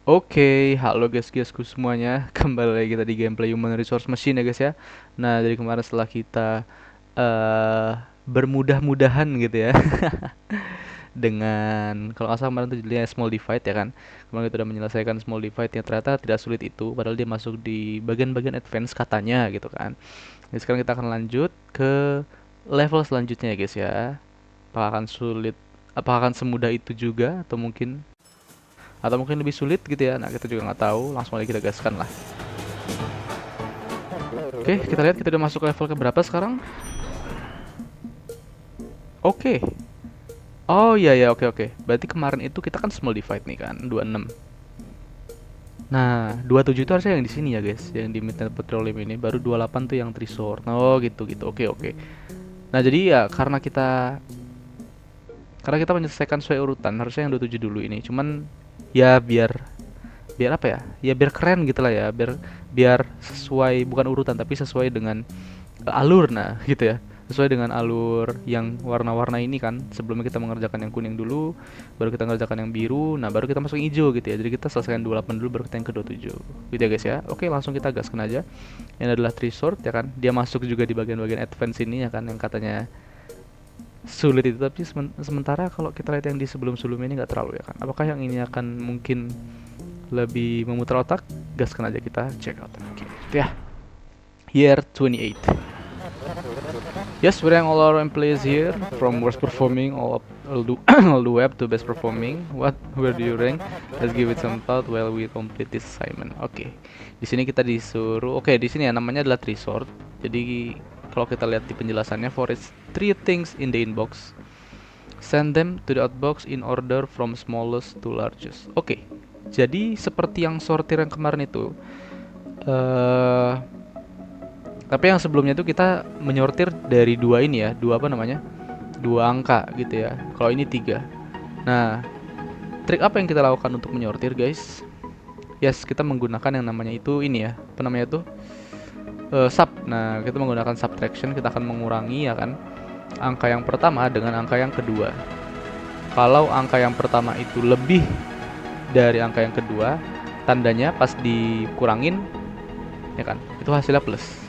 Oke, halo guys-guysku semuanya. Kembali lagi kita di gameplay Human Resource Machine ya guys ya. Nah, dari kemarin setelah kita eh bermudah-mudahan gitu ya dengan kalau nggak salah kemarin itu judulnya Small Divide ya kan. Kemarin kita udah menyelesaikan Small Divide yang ternyata tidak sulit itu, padahal dia masuk di bagian-bagian advance katanya gitu kan. Jadi sekarang kita akan lanjut ke level selanjutnya ya guys ya. Apakah akan sulit, apakah akan semudah itu juga atau mungkin lebih sulit gitu ya. Nah, kita juga nggak tahu, langsung aja kita gaskan lah. Oke, kita lihat kita udah masuk level ke berapa sekarang. Oke. Oh iya ya, oke oke. Berarti kemarin itu kita kan small divide nih kan, 26. Nah, 27 itu harusnya yang di sini ya guys, yang di Midnight Petroleum ini. Baru 28 tuh yang Tresor. Oh gitu gitu. Oke oke. Nah, jadi ya karena kita menyelesaikan sesuai urutan, harusnya yang 27 dulu ini. Cuman ya biar biar apa ya? Ya biar keren gitu lah ya, biar biar sesuai, bukan urutan tapi sesuai dengan alur, nah gitu ya, sesuai dengan alur yang warna-warna ini kan. Sebelumnya kita mengerjakan yang kuning dulu, baru kita mengerjakan yang biru, nah baru kita masuk hijau gitu ya. Jadi kita selesaikan 28 dulu baru kita yang ke 27 gitu ya guys ya. Oke, langsung kita gaskan aja. Ini adalah Tresor ya kan, dia masuk juga di bagian-bagian advance ini ya kan, yang katanya sulit itu. Tapi sementara kalau kita lihat yang di sebelum-sebelumnya ini nggak terlalu ya kan. Apakah yang ini akan mungkin lebih memutar otak? Gaskan aja, kita check out. Oke ya, year 28. Yes, we rank all our employees here from worst performing all the all the web to best performing. Where do you rank? Let's give it some thought while we complete this assignment. Oke. Di sini kita disuruh, oke, di sini ya namanya adalah Tresor. Jadi kalau kita lihat di penjelasannya, for its three things in the inbox, send them to the outbox in order from smallest to largest. Oke. Jadi seperti yang sortir yang kemarin itu, eh tapi yang sebelumnya itu kita menyortir dari dua ini ya, dua apa namanya, dua angka gitu ya. Kalau ini tiga. Nah, trik apa yang kita lakukan untuk menyortir guys? Yes, kita menggunakan yang namanya itu ini ya, apa namanya itu, sub. Nah, kita menggunakan subtraction, kita akan mengurangi ya kan, angka yang pertama dengan angka yang kedua. Kalau angka yang pertama itu lebih dari angka yang kedua, tandanya pas dikurangin ya kan, itu hasilnya plus.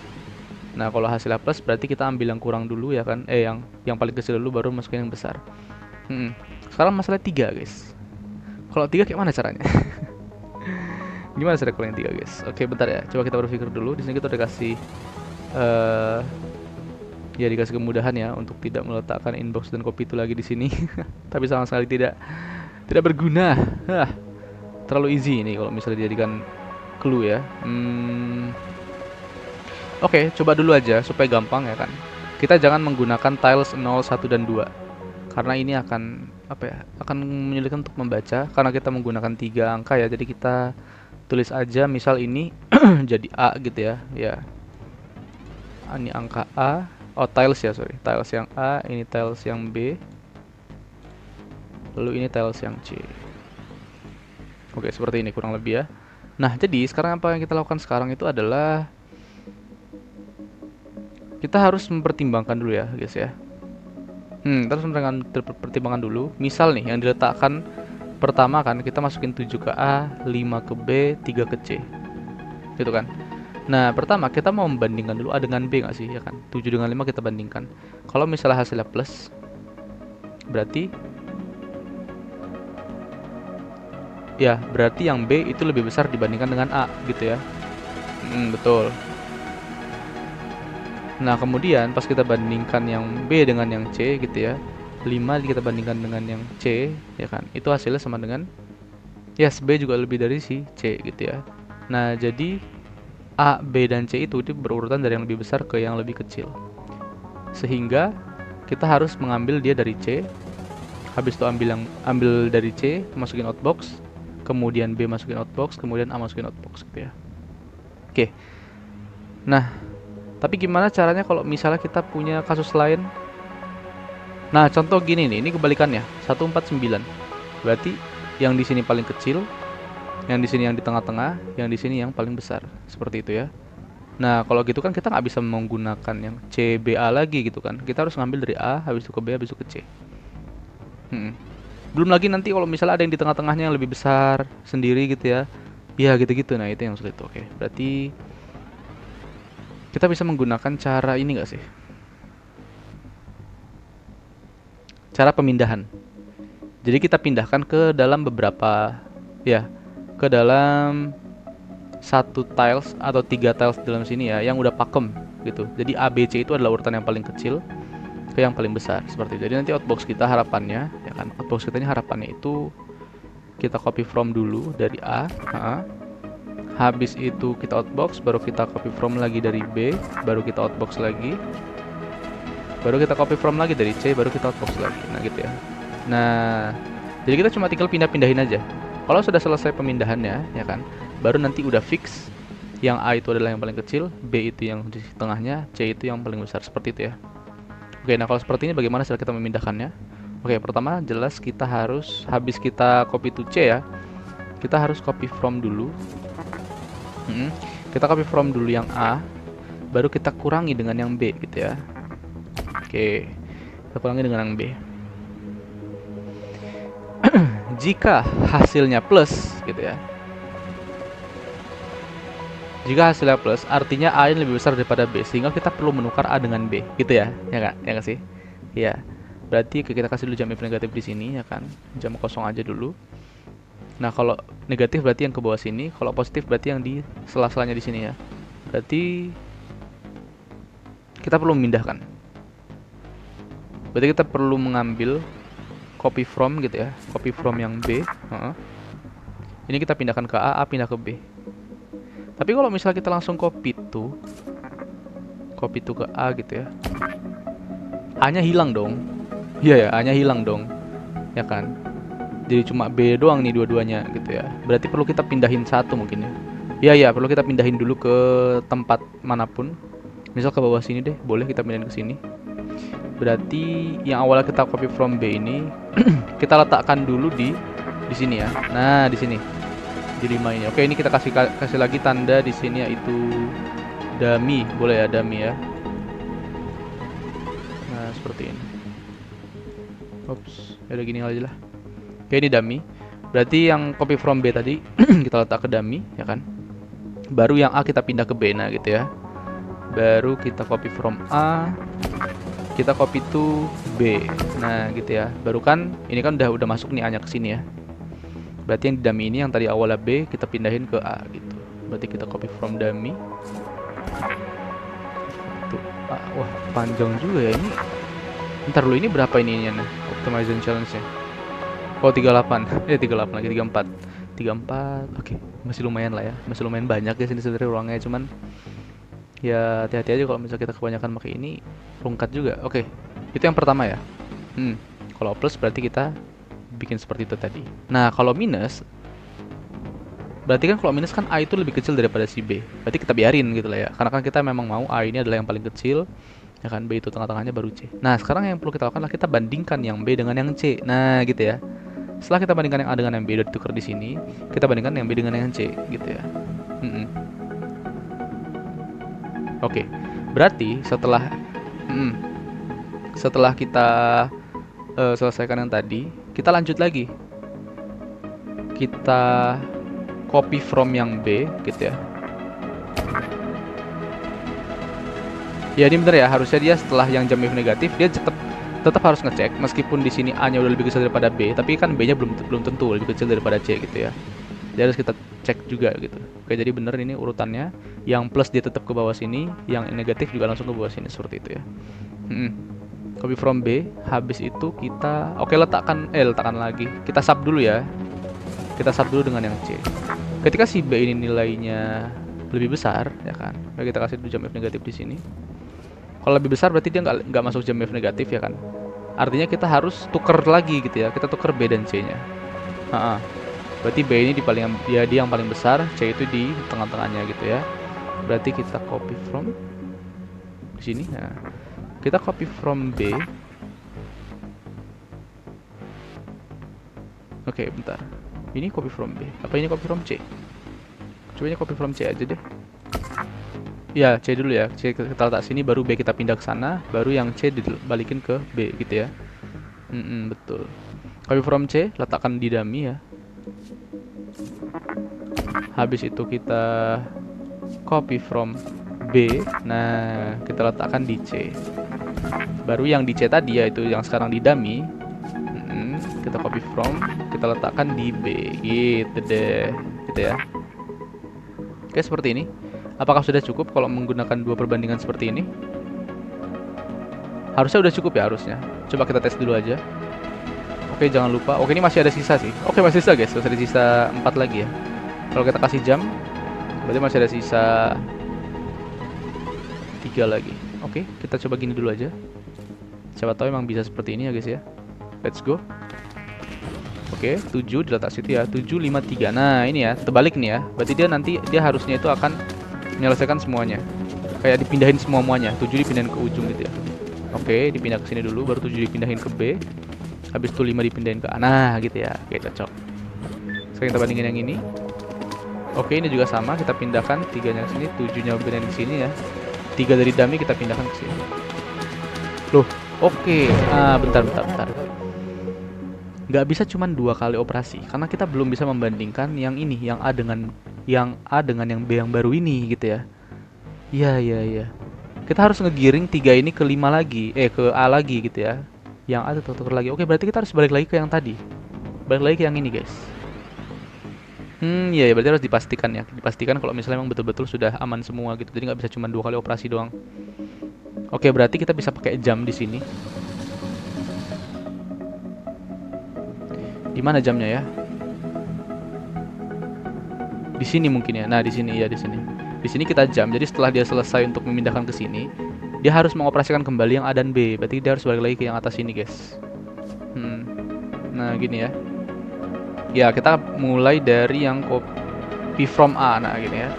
Nah, kalau hasilnya plus berarti kita ambil yang kurang dulu ya kan. Yang paling kecil dulu baru masukin yang besar. Sekarang masalah 3 guys. Kalau 3 kayak mana caranya? Gimana cara kalau yang 3 guys? Oke, bentar ya. Coba kita berpikir dulu. Di sini kita udah kasih eh ya dikasih kemudahan ya untuk tidak meletakkan inbox dan copy itu lagi di sini. Tapi sama sekali tidak berguna. Hah, terlalu easy ini kalau misalnya dijadikan clue ya. Oke, coba dulu aja supaya gampang ya kan. Kita jangan menggunakan tiles 0, 1 dan 2. Karena ini akan apa ya? Akan menyulitkan untuk membaca karena kita menggunakan 3 angka ya. Jadi kita tulis aja misal ini jadi A gitu ya. Ya. Ini angka A. Oh, tiles ya, sorry. Tiles yang A, ini tiles yang B. Lalu ini tiles yang C. Oke, seperti ini kurang lebih ya. Nah, jadi sekarang apa yang kita lakukan sekarang itu adalah kita harus mempertimbangkan dulu ya guys ya. Terus pertimbangan dulu. Misal nih yang diletakkan pertama kan kita masukin 7 ke A, 5 ke B, 3 ke C. Gitu kan. Nah, pertama kita mau membandingkan dulu A dengan B nggak sih ya kan? 7 dengan 5 kita bandingkan. Kalau misalnya hasilnya plus, berarti berarti yang B itu lebih besar dibandingkan dengan A gitu ya. Betul. Nah, kemudian pas kita bandingkan yang B dengan yang C gitu ya, 5 kita bandingkan dengan yang C ya kan, itu hasilnya sama dengan, yes, B juga lebih dari si C gitu ya. Nah, jadi A, B, dan C itu berurutan dari yang lebih besar ke yang lebih kecil, sehingga kita harus mengambil dia dari C, habis itu ambil dari C masukin outbox, kemudian B masukin outbox, kemudian A masukin outbox gitu ya. Oke. Nah, tapi gimana caranya kalau misalnya kita punya kasus lain? Nah, contoh gini nih, ini kebalikannya. 149. Berarti yang di sini paling kecil, yang di sini yang di tengah-tengah, yang di sini yang paling besar. Seperti itu ya. Nah, kalau gitu kan kita nggak bisa menggunakan yang CBA lagi gitu kan. Kita harus ngambil dari A, habis itu ke B, habis itu ke C. Belum lagi nanti kalau misalnya ada yang di tengah-tengahnya yang lebih besar sendiri gitu ya. Ya gitu-gitu. Nah, itu yang sulit. Oke, berarti kita bisa menggunakan cara ini nggak sih? Cara pemindahan. Jadi kita pindahkan ke dalam beberapa, ya, ke dalam satu tiles atau 3 tiles dalam sini ya, yang udah pakem gitu. Jadi A, B, C itu adalah urutan yang paling kecil ke yang paling besar seperti itu. Jadi nanti outbox kita harapannya, ya kan, outbox kita ini harapannya itu kita copy from dulu dari A. Habis itu kita outbox, baru kita copy from lagi dari B, baru kita outbox lagi, baru kita copy from lagi dari C, baru kita outbox lagi. Nah gitu ya. Nah, jadi kita cuma tinggal pindah-pindahin aja. Kalau sudah selesai pemindahannya, ya kan, baru nanti udah fix yang A itu adalah yang paling kecil, B itu yang di tengahnya, C itu yang paling besar, seperti itu ya. Oke, nah kalau seperti ini bagaimana cara kita memindahkannya? Oke, pertama jelas kita harus, habis kita copy to C ya, kita harus copy from dulu. Kita copy from dulu yang A, baru kita kurangi dengan yang B gitu ya. Oke, kita kurangi dengan yang B. Jika hasilnya plus gitu ya, jika hasilnya plus artinya A ini lebih besar daripada B, sehingga kita perlu menukar A dengan B gitu ya, ya nggak, ya nggak sih? Iya, berarti kita kasih dulu jam if negatif di sini ya kan, jam kosong aja dulu. Nah kalau negatif berarti yang ke bawah sini, kalau positif berarti yang di sela-selanya di sini ya. Berarti kita perlu memindahkan. Berarti kita perlu mengambil copy from gitu ya, copy from yang B. Ini kita pindahkan ke A, A pindah ke B. Tapi kalau misalnya kita langsung copy to ke A gitu ya, A-nya hilang dong. Iya ya, A-nya hilang dong, ya kan? Jadi cuma B doang nih dua-duanya gitu ya. Berarti perlu kita pindahin satu mungkin ya. Iya ya, perlu kita pindahin dulu ke tempat manapun. Misal ke bawah sini deh, boleh kita pindahin ke sini. Berarti yang awalnya kita copy from B ini kita letakkan dulu di sini ya. Nah, di sini. Di 5 ini. Oke, ini kita kasih lagi tanda di sini yaitu dummy, boleh ya dummy ya. Nah, seperti ini. Ops, udah gini aja lah. Oke, ini dummy. Berarti yang copy from B tadi kita letak ke dummy, ya kan? Baru yang A kita pindah ke B, nah gitu ya. Baru kita copy from A, kita copy to B. Nah, gitu ya. Baru kan ini kan udah masuk nih A-nya ke sini ya. Berarti yang di dummy ini yang tadi awalnya B kita pindahin ke A gitu. Berarti kita copy from dummy. Tuh. Wah, panjang juga ya ini. Ntar dulu, ini berapa ininya nih? Optimization challenge-nya. Oh 38, 38 lagi 34, 34, oke, masih lumayan lah ya, masih lumayan banyak ya sini sebenarnya ruangnya, cuman ya hati-hati aja kalau misalnya kita kebanyakan pakai ini, rungkat juga. Oke, itu yang pertama ya. Kalau plus berarti kita bikin seperti itu tadi. Nah kalau minus, berarti kan kalau minus kan A itu lebih kecil daripada si B, berarti kita biarin gitu lah ya, karena kan kita memang mau A ini adalah yang paling kecil, ya kan, B itu tengah-tengahnya baru C. Nah sekarang yang perlu kita lakukan adalah kita bandingkan yang B dengan yang C. Nah gitu ya. Setelah kita bandingkan yang A dengan yang B udah ditukar di sini, kita bandingkan yang B dengan yang C gitu ya. Oke, berarti setelah kita selesaikan yang tadi, kita lanjut lagi. Kita copy from yang B gitu ya. Ya ini bener ya, harusnya dia setelah yang jam if negatif dia tetap harus ngecek, meskipun di sini A-nya udah lebih kecil daripada B, tapi kan B-nya belum tentu lebih kecil daripada C gitu ya. Jadi harus kita cek juga gitu. Oke, jadi bener ini urutannya. Yang plus dia tetap ke bawah sini, yang negatif juga langsung ke bawah sini, seperti itu ya. Copy from B, habis itu kita letakkan lagi. Kita sub dulu ya. Kita sub dulu dengan yang C. Ketika si B ini nilainya lebih besar, ya kan. Kita kasih dulu jam if negatif di sini. Kalau lebih besar berarti dia nggak masuk jam if negatif ya kan. Artinya kita harus tuker lagi gitu ya. Kita tuker B dan C-nya. Berarti B ini dia yang paling besar, C itu di tengah-tengahnya gitu ya. Berarti kita copy from di sini. Nah, kita copy from B. Oke, bentar. Ini copy from B. Apa ini copy from C? Coba ini copy from C aja deh. Ya, C dulu ya. C kita letak sini, baru B kita pindah ke sana, baru yang C dibalikin ke B gitu ya. Betul. Copy from C, letakkan di dummy ya. Habis itu kita copy from B. Nah, kita letakkan di C. Baru yang di C tadi yaitu yang sekarang di dummy, kita copy from, kita letakkan di B. Gitu deh, gitu ya. Oke, seperti ini. Apakah sudah cukup kalau menggunakan 2 perbandingan seperti ini? Harusnya udah cukup ya, harusnya. Coba kita tes dulu aja. Oke, jangan lupa. Oke, ini masih ada sisa sih. Oke, masih sisa guys. Masih ada sisa 4 lagi ya. Kalau kita kasih jam, berarti masih ada sisa 3 lagi. Oke, kita coba gini dulu aja. Siapa tahu emang bisa seperti ini ya guys ya. Let's go. Oke, 7 diletak situ ya. 7, 5, 3. Nah, ini ya, terbalik nih ya. Berarti dia harusnya itu akan menyelesaikan semuanya. Kayak dipindahin semua-muanya. 7 dipindahin ke ujung gitu ya. Oke, dipindah ke sini dulu, baru 7 dipindahin ke B. Habis itu 5 dipindahin ke A. Nah, gitu ya. Oke, cocok. Sekarang kita bandingin yang ini. Oke, ini juga sama. Kita pindahkan 3-nya ke sini, 7-nya pindahin ke sini ya. 3 dari dummy kita pindahkan ke sini. Loh, oke. Bentar. Nggak bisa cuma 2 kali operasi, karena kita belum bisa membandingkan yang ini, yang A dengan yang B yang baru ini gitu ya. Iya. Kita harus ngegiring 3 ini ke 5 lagi, ke A lagi gitu ya. Yang A tuker lagi. Oke, berarti kita harus balik lagi ke yang tadi. Balik lagi ke yang ini, guys. Iya, berarti harus dipastikan ya. Dipastikan kalau misalnya emang betul-betul sudah aman semua gitu. Jadi nggak bisa cuma 2 kali operasi doang. Oke, berarti kita bisa pakai jam di sini. Di mana jamnya ya? Di sini mungkin ya. Nah, di sini ya, di sini. Di sini kita jam. Jadi setelah dia selesai untuk memindahkan ke sini, dia harus mengoperasikan kembali yang A dan B. Berarti dia harus balik lagi ke yang atas ini, guys. Nah, gini ya. Ya, kita mulai dari yang copy from A. Nah, gini ya.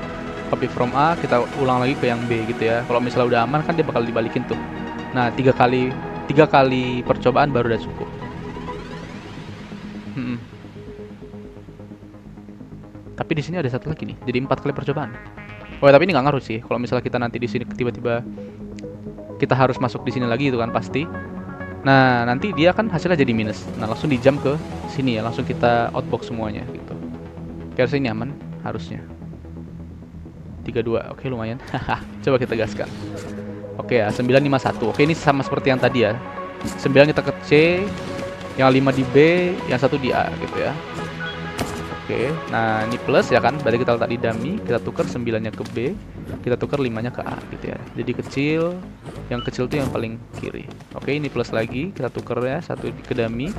Copy from A, kita ulang lagi ke yang B gitu ya. Kalau misalnya udah aman kan dia bakal dibalikin tuh. Nah, 3 kali percobaan baru udah cukup. Tapi di sini ada satu lagi nih. Jadi 4 kali percobaan. Oh, tapi ini nggak ngaruh sih. Kalau misalnya kita nanti di sini tiba-tiba kita harus masuk di sini lagi itu kan pasti. Nah, nanti dia kan hasilnya jadi minus. Nah, langsung di jump ke sini ya, langsung kita outbox semuanya gitu. Harusnya ini aman, harusnya. 32, oke lumayan. Coba kita gaskan. Oke ya, 951. Oke, ini sama seperti yang tadi ya. 9 kita ke C, yang 5 di B, yang 1 di A gitu ya. Oke, nah ini plus ya kan, berarti kita letak di dummy, kita tukar 9-nya ke B, kita tukar 5-nya ke A gitu ya. Jadi kecil, yang kecil itu yang paling kiri. Oke, ini plus lagi, kita tukar ya, 1 ke dummy,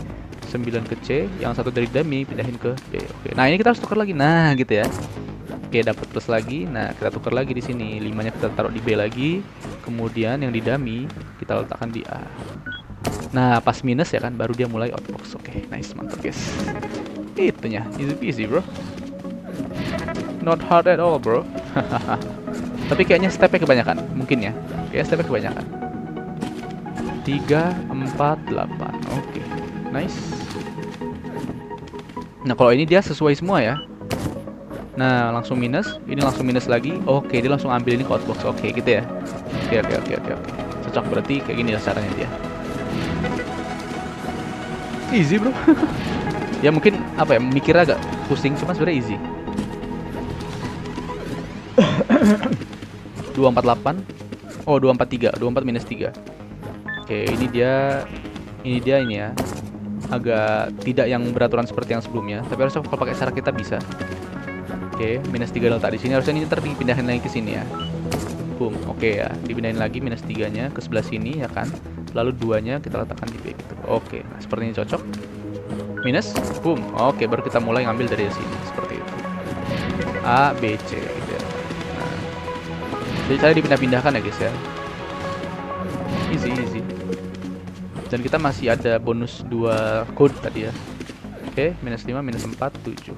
9 ke C, yang 1 dari dummy pindahin ke B. Oke, nah ini kita harus tukar lagi, nah gitu ya. Oke, dapat plus lagi, nah kita tukar lagi di sini, 5-nya kita taruh di B lagi, kemudian yang di dummy kita letakkan di A. Nah, pas minus ya kan, baru dia mulai outbox. Oke, nice, mantap guys. Itunya, easy peasy bro. Not hard at all bro. Tapi kayaknya stepnya kebanyakan, mungkin ya. Kayaknya stepnya kebanyakan. 3, 4, 8. Oke, nice. Nah, kalau ini dia sesuai semua ya. Nah, langsung minus, ini langsung minus lagi. Oke, dia langsung ambil ini ke outbox. Oke, gitu ya. Oke. Cocok, berarti kayak gini lah caranya dia. Easy bro. Ya mungkin apa ya, mikir agak pusing, cuma sebenarnya easy. 248. Oh, 243. 24 minus 3. Oke, ini dia ini ya. Agak tidak yang beraturan seperti yang sebelumnya, tapi harusnya kalau pakai cara kita bisa. Oke, minus 3 letak di sini, harusnya ini ntar dipindahin lagi ke sini ya. Boom. Oke ya, dipindahin lagi minus 3-nya ke sebelah sini ya kan. Lalu 2-nya kita letakkan di B gitu. Oke, nah seperti ini cocok. Minus, boom. Oke, baru kita mulai ngambil dari sini seperti itu. A, B, C gitu ya. Nah, jadi saya dipindah-pindahkan ya guys ya. Easy. Dan kita masih ada bonus 2 code tadi ya. Oke, minus 5, minus 4, 7.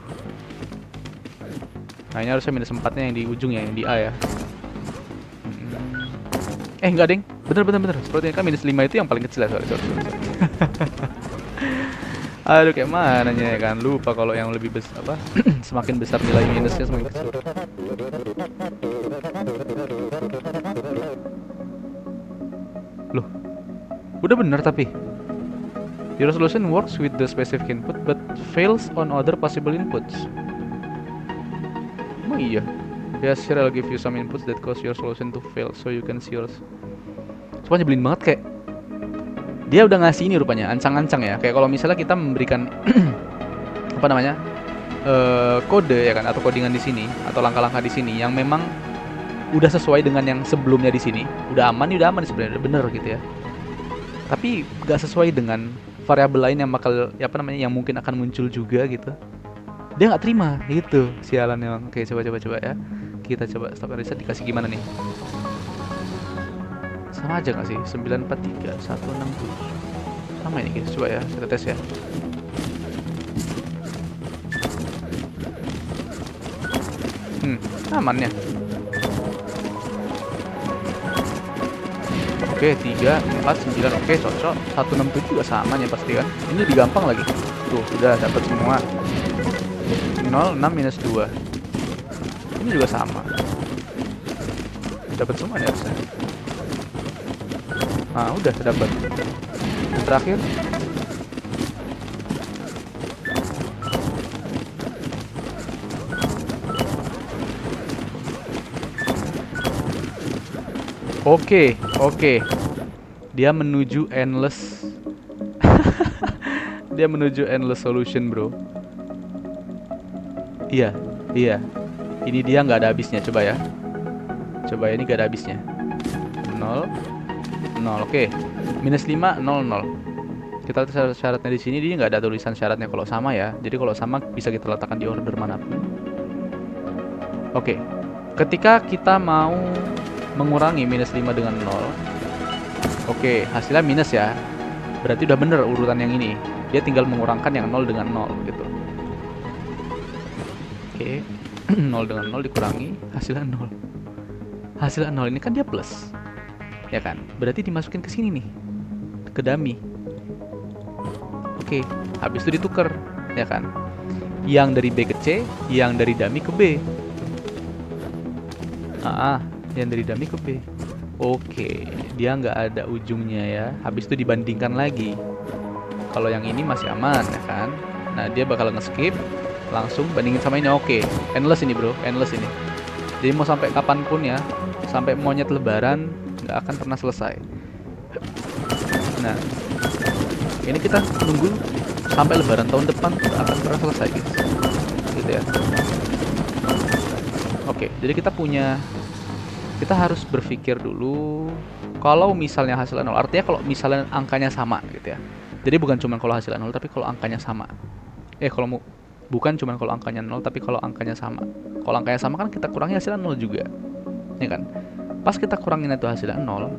Nah, ini harusnya minus 4-nya yang di ujung ya, yang di A ya. Enggak deng, bener. Sepertinya kan minus 5 itu yang paling kecil ya, sorry. Aduh, kayak mananya ya kan, lupa kalau yang lebih besar apa semakin besar nilai minusnya semakin kecil. Loh, udah bener tapi Your solution works with the specific input but fails on other possible inputs. Oh iya. Yes, here I'll give you some inputs that cause your solution to fail so you can see yours. Semua nyebelin banget kayak dia udah ngasih ini rupanya, ancang-ancang ya. Kayak kalau misalnya kita memberikan apa namanya? Kode ya kan atau codingan di sini atau langkah-langkah di sini yang memang udah sesuai dengan yang sebelumnya di sini. Udah aman sebenarnya, udah bener gitu ya. Tapi gak sesuai dengan variabel lain yang bakal ya apa namanya yang mungkin akan muncul juga gitu. Dia nggak terima gitu sialan yang. Oke, coba ya. Kita coba stop and reset dikasih gimana nih? Sama aja nggak sih? 943 167. Sama ini guys, coba ya, kita tes ya. Aman ya. Oke, 3, 4, 9, oke cocok. 167 juga sama ya pasti kan. Ini lebih gampang lagi. Tuh, sudah dapat semua. 0, 6, minus 2. Ini juga sama. Dapat semua nih harusnya. Nah, udah dapat. Yang terakhir. Oke. Dia menuju endless. Dia menuju endless solution, bro. Iya. Ini dia nggak ada habisnya, coba ya. Ini nggak ada habisnya. 0, oke. Minus 5, 0. Kita lihat syaratnya di sini, dia nggak ada tulisan syaratnya kalau sama ya. Jadi kalau sama bisa kita letakkan di order manapun. Oke. Ketika kita mau mengurangi minus 5 dengan 0. Oke, hasilnya minus ya. Berarti udah bener urutan yang ini. Dia tinggal mengurangkan yang 0 dengan 0 gitu. Oke. 0 dengan 0 dikurangi, hasilnya 0. Hasilnya 0 ini kan dia plus. Ya kan? Berarti dimasukin ke sini nih. Ke dummy. Oke, habis itu ditukar, ya kan? Yang dari B ke C, yang dari dummy ke B. Yang dari dummy ke B. Oke, dia nggak ada ujungnya ya. Habis itu dibandingkan lagi. Kalau yang ini masih aman ya kan. Nah, dia bakal nge-skip, langsung bandingin sama ini. Oke, endless ini bro, endless ini. Jadi mau sampai kapanpun ya, sampai monyet lebaran nggak akan pernah selesai. Nah, ini kita nunggu sampai lebaran tahun depan nggak akan pernah selesai guys. Gitu ya. Oke, jadi kita harus berpikir dulu kalau misalnya hasilnya 0, artinya kalau misalnya angkanya sama gitu ya. Jadi bukan cuma kalau hasilnya 0 tapi kalau angkanya sama. Bukan cuma kalau angkanya 0 tapi kalau angkanya sama. Kalau angkanya sama kan kita kurangi hasilnya 0 juga. Ya kan? Pas kita kurangin itu hasilnya 0,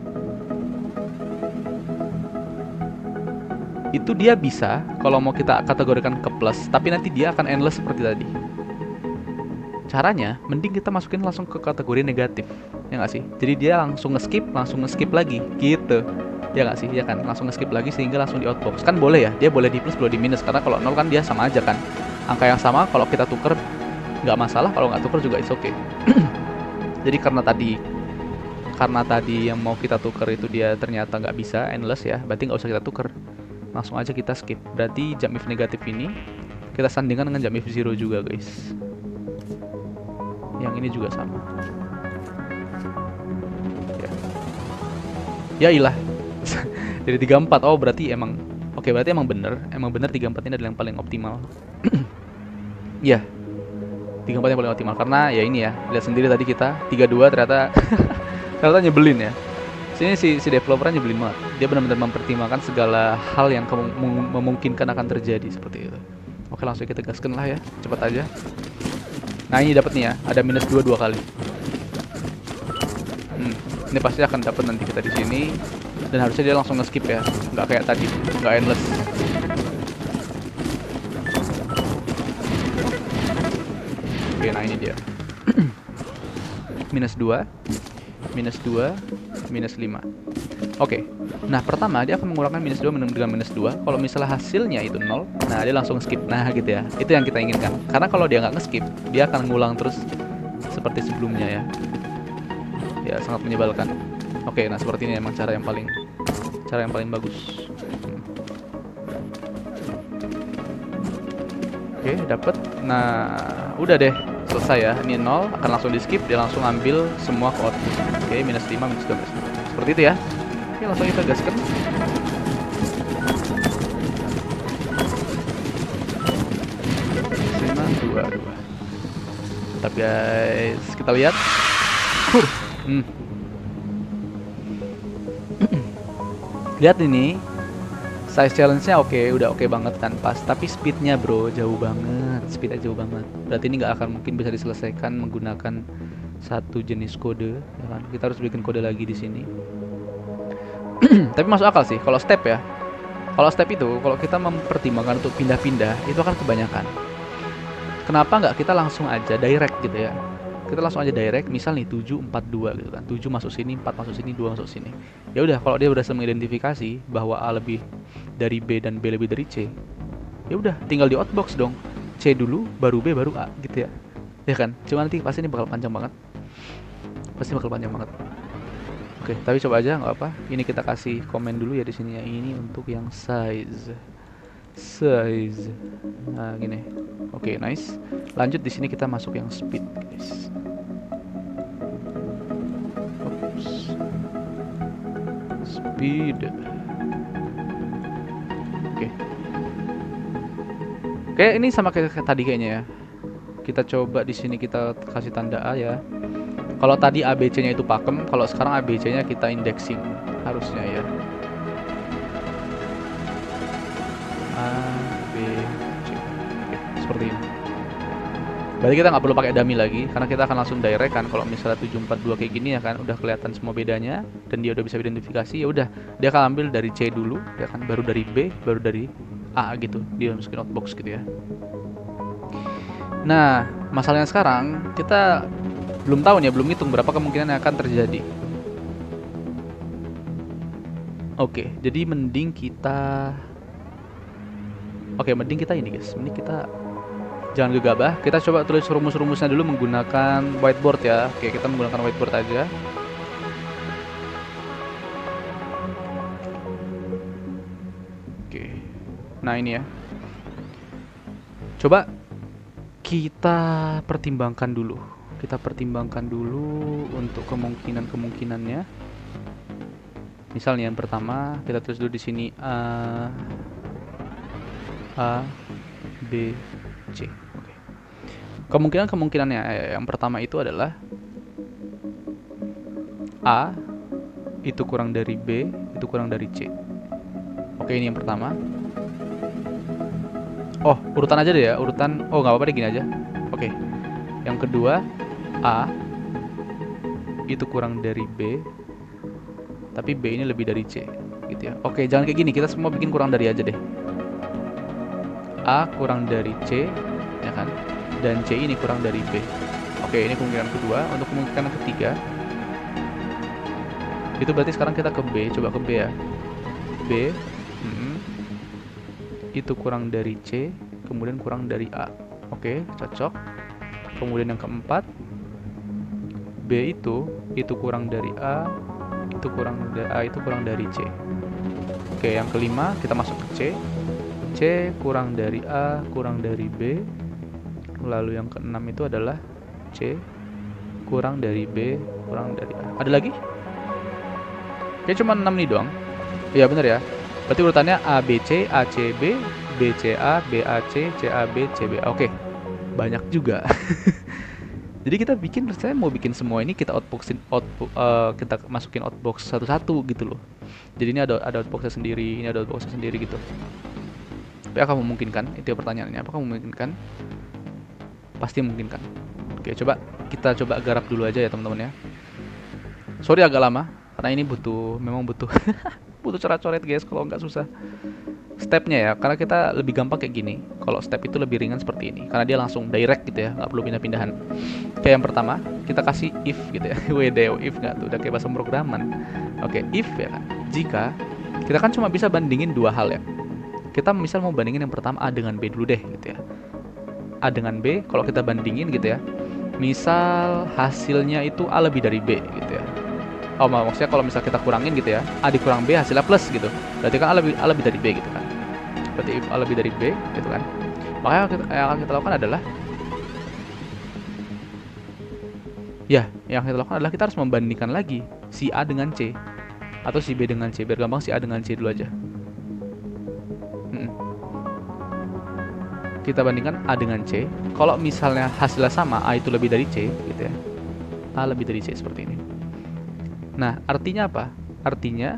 itu dia bisa kalau mau kita kategorikan ke plus, tapi nanti dia akan endless seperti tadi. Caranya, mending kita masukin langsung ke kategori negatif, ya nggak sih? Jadi dia langsung nge-skip lagi, gitu. Ya nggak sih? Ya kan, langsung nge-skip lagi sehingga langsung di outbox. Kan boleh ya, dia boleh di plus, boleh di minus. Karena kalau 0 kan dia sama aja kan. Angka yang sama, kalau kita tuker, nggak masalah. Kalau nggak tuker juga it's okay. Jadi karena tadi yang mau kita tuker itu dia ternyata nggak bisa, endless ya. Berarti nggak usah kita tuker. Langsung aja kita skip. Berarti jump if negatif ini, kita sandingkan dengan jump if zero juga guys. Yang ini juga sama. Ya ilah. Jadi 34. Oh, berarti emang berarti emang bener 34 ini adalah yang paling optimal. Iya. 34 yang paling optimal karena ya ini ya. Lihat sendiri tadi kita 32 ternyata ternyata nyebelin ya. Sini si developernya nyebelin banget. Dia benar-benar mempertimbangkan segala hal yang memungkinkan akan terjadi seperti itu. Oke, langsung kita gaskan lah ya. Cepat aja. Nah, ini dapat nih ya, ada minus 2 kali. Ini pasti akan dapat nanti kita di sini. Dan harusnya dia langsung nge-skip ya, nggak kayak tadi, nggak endless. Oke, nah ini dia. minus 2, minus 5. Oke, nah pertama dia akan mengurangkan minus 2 dengan minus 2. Kalau misalnya hasilnya itu 0, nah dia langsung skip. Nah gitu ya, itu yang kita inginkan. Karena kalau dia nggak nge-skip, dia akan ngulang terus seperti sebelumnya ya. Ya sangat menyebalkan. Oke, nah seperti ini emang cara yang paling bagus. Oke, dapet. Nah, udah deh, selesai ya. Ini 0, akan langsung di skip, dia langsung ambil semua ke output. Oke, minus 5, minus 2, minus 2. Seperti itu ya. Oke, langsung kita gaskan. Dua. Mantap guys, kita lihat. Lihat ini, size challenge-nya udah oke banget kan pas, tapi speednya bro jauh banget, speednya jauh banget. Berarti ini nggak akan mungkin bisa diselesaikan menggunakan satu jenis kode, ya kan? Kita harus bikin kode lagi di sini. Tapi masuk akal sih kalau step ya. Kalau step itu, kalau kita mempertimbangkan untuk pindah-pindah, itu akan kebanyakan. Kenapa nggak kita langsung aja direct gitu ya? Kita langsung aja direct, misal nih 7, 4, 2 gitu kan. 7 masuk sini, 4 masuk sini, 2 masuk sini. Ya udah, kalau dia berhasil mengidentifikasi bahwa A lebih dari B dan B lebih dari C, ya udah tinggal di outbox dong. C dulu, baru B, baru A gitu ya. Ya kan? Cuma nanti pasti ini bakal panjang banget. Oke, tapi coba aja nggak apa. Ini kita kasih komen dulu ya di sini ya. Ini untuk yang size. Nah, gini. Oke, nice. Lanjut di sini kita masuk yang speed, guys. Oops. Speed. Oke, ini sama kayak tadi kayaknya ya. Kita coba di sini kita kasih tanda A ya. Kalau tadi ABC-nya itu pakem, kalau sekarang ABC-nya kita indexing harusnya ya. A, B, C. Oke, seperti ini. Berarti kita nggak perlu pakai dummy lagi, karena kita akan langsung direct kan. Kalau misalnya 742 kayak gini ya kan, udah kelihatan semua bedanya dan dia udah bisa identifikasi. Ya udah, dia akan ambil dari C dulu, ya kan, baru dari B, baru dari A gitu. Dia masukin outbox gitu ya. Nah, masalahnya sekarang kita belum tahu nih, belum hitung berapa kemungkinan yang akan terjadi. Oke, jadi mending kita ini guys, mending kita jangan gegabah. Kita coba tulis rumus-rumusnya dulu menggunakan whiteboard ya. Oke, kita menggunakan whiteboard aja. Oke, nah ini ya. Coba kita pertimbangkan dulu. Untuk kemungkinannya. Misalnya yang pertama kita tulis dulu di sini A, B, C. Oke. Kemungkinannya yang pertama itu adalah A itu kurang dari B itu kurang dari C. Oke, ini yang pertama. Oh, urutan aja deh ya, urutan. Oh, nggak apa-apa deh, gini aja. Oke. Yang kedua, A itu kurang dari B, tapi B ini lebih dari C, gitu ya. Oke, jangan kayak gini. Kita semua bikin kurang dari aja deh. A kurang dari C, ya kan? Dan C ini kurang dari B. Oke, ini kemungkinan kedua. Untuk kemungkinan ketiga, itu berarti sekarang kita ke B. Coba ke B ya. B itu kurang dari C, kemudian kurang dari A. Oke, cocok. Kemudian yang keempat, B itu kurang dari A, itu kurang dari C. Oke, yang kelima kita masuk ke C. C kurang dari A, kurang dari B. Lalu yang keenam itu adalah C kurang dari B, kurang dari A. Ada lagi? Ya cuma 6 nih doang. Iya bener ya. Berarti urutannya A B C, A C B, B C A, B A C, C A B, C B A. Oke. Banyak juga. Jadi kita saya mau bikin semua ini kita kita masukin outbox satu-satu gitu loh. Jadi ini ada outboxnya sendiri, ini ada outboxnya sendiri gitu. Tapi akan memungkinkan? Itu pertanyaannya. Apakah memungkinkan? Pasti memungkinkan. Oke, kita coba garap dulu aja ya teman-teman ya. Sorry agak lama karena ini memang butuh butuh coret-coret guys, kalau nggak susah stepnya ya, karena kita lebih gampang kayak gini. Kalau step itu lebih ringan seperti ini karena dia langsung direct gitu ya, nggak perlu pindah-pindahan. Kayak yang pertama kita kasih if gitu ya. WDO if nggak tuh, udah kayak bahasa pemrograman. Oke, if ya kan, jika kita kan cuma bisa bandingin dua hal ya. Kita misal mau bandingin yang pertama A dengan B dulu deh gitu ya. A dengan B, kalau kita bandingin gitu ya, misal hasilnya itu A lebih dari B gitu ya. Oh, maksudnya kalau misal kita kurangin gitu ya, A dikurang B hasilnya plus gitu. Berarti kan A lebih dari B gitu kan. Berarti if A lebih dari B gitu kan. Makanya yang akan kita lakukan adalah, ya, yang kita lakukan adalah kita harus membandingkan lagi si A dengan C atau si B dengan C. Biar gampang, si A dengan C dulu aja. Kita bandingkan A dengan C. Kalau misalnya hasilnya sama, A itu lebih dari C gitu ya, A lebih dari C seperti ini. Nah, artinya apa? Artinya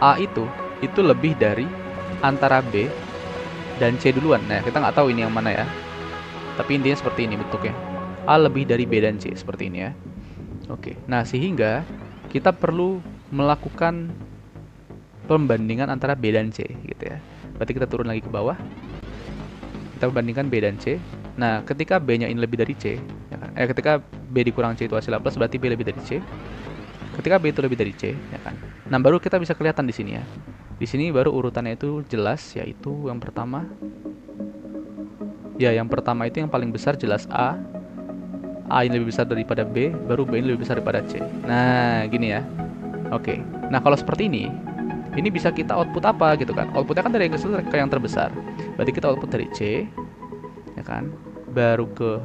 A itu lebih dari antara B dan C duluan. Nah, kita nggak tahu ini yang mana ya, tapi intinya seperti ini bentuknya. A lebih dari B dan C seperti ini ya. Oke, nah sehingga kita perlu melakukan pembandingan antara B dan C gitu ya. Berarti kita turun lagi ke bawah, kita bandingkan B dan C. Nah, ketika B-nya ini lebih dari C, ya kan? Ketika B dikurang C itu hasilnya plus, berarti B lebih dari C. Ketika B itu lebih dari C, ya kan? Nah, baru kita bisa kelihatan di sini ya. Di sini baru urutannya itu jelas, yaitu yang pertama. Ya, yang pertama itu yang paling besar jelas A. A ini lebih besar daripada B, baru B ini lebih besar daripada C. Nah, gini ya. Oke. Nah, kalau seperti ini bisa kita output apa gitu kan? Outputnya kan dari yang kecil ke yang terbesar. Berarti kita output dari C, ya kan? Baru ke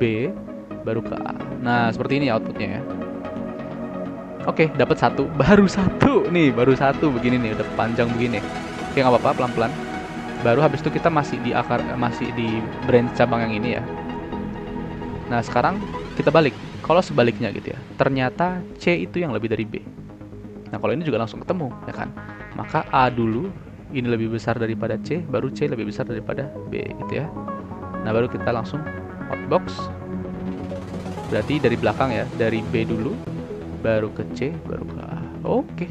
B, baru ke A. Nah, seperti ini outputnya ya. Oke, dapat satu, baru satu nih, baru satu begini nih, udah panjang begini. Oke, nggak apa-apa, pelan-pelan. Baru habis itu kita masih di akar, masih di branch cabang yang ini ya. Nah, sekarang kita balik. Kalau sebaliknya gitu ya, ternyata C itu yang lebih dari B. Nah, kalau ini juga langsung ketemu, ya kan? Maka A dulu, ini lebih besar daripada C, baru C lebih besar daripada B, gitu ya. Nah, baru kita langsung outbox. Berarti dari belakang ya, dari B dulu, baru ke C, baru ke A. Oke.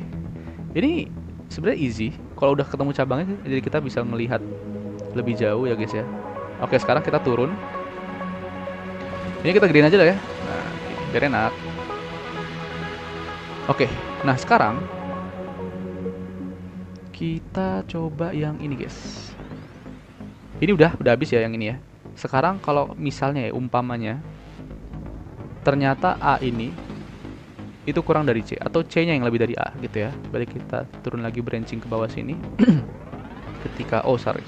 Ini sebenarnya easy. Kalau udah ketemu cabangnya, jadi kita bisa melihat lebih jauh ya guys ya. Oke, sekarang kita turun. Ini kita gedein aja lah ya. Nah, biar enak. Oke, nah sekarang kita coba yang ini guys. Ini udah habis ya yang ini ya. Sekarang kalau misalnya ya umpamanya ternyata A ini itu kurang dari C atau C-nya yang lebih dari A gitu ya. Berarti kita turun lagi branching ke bawah sini. Ketika sorry.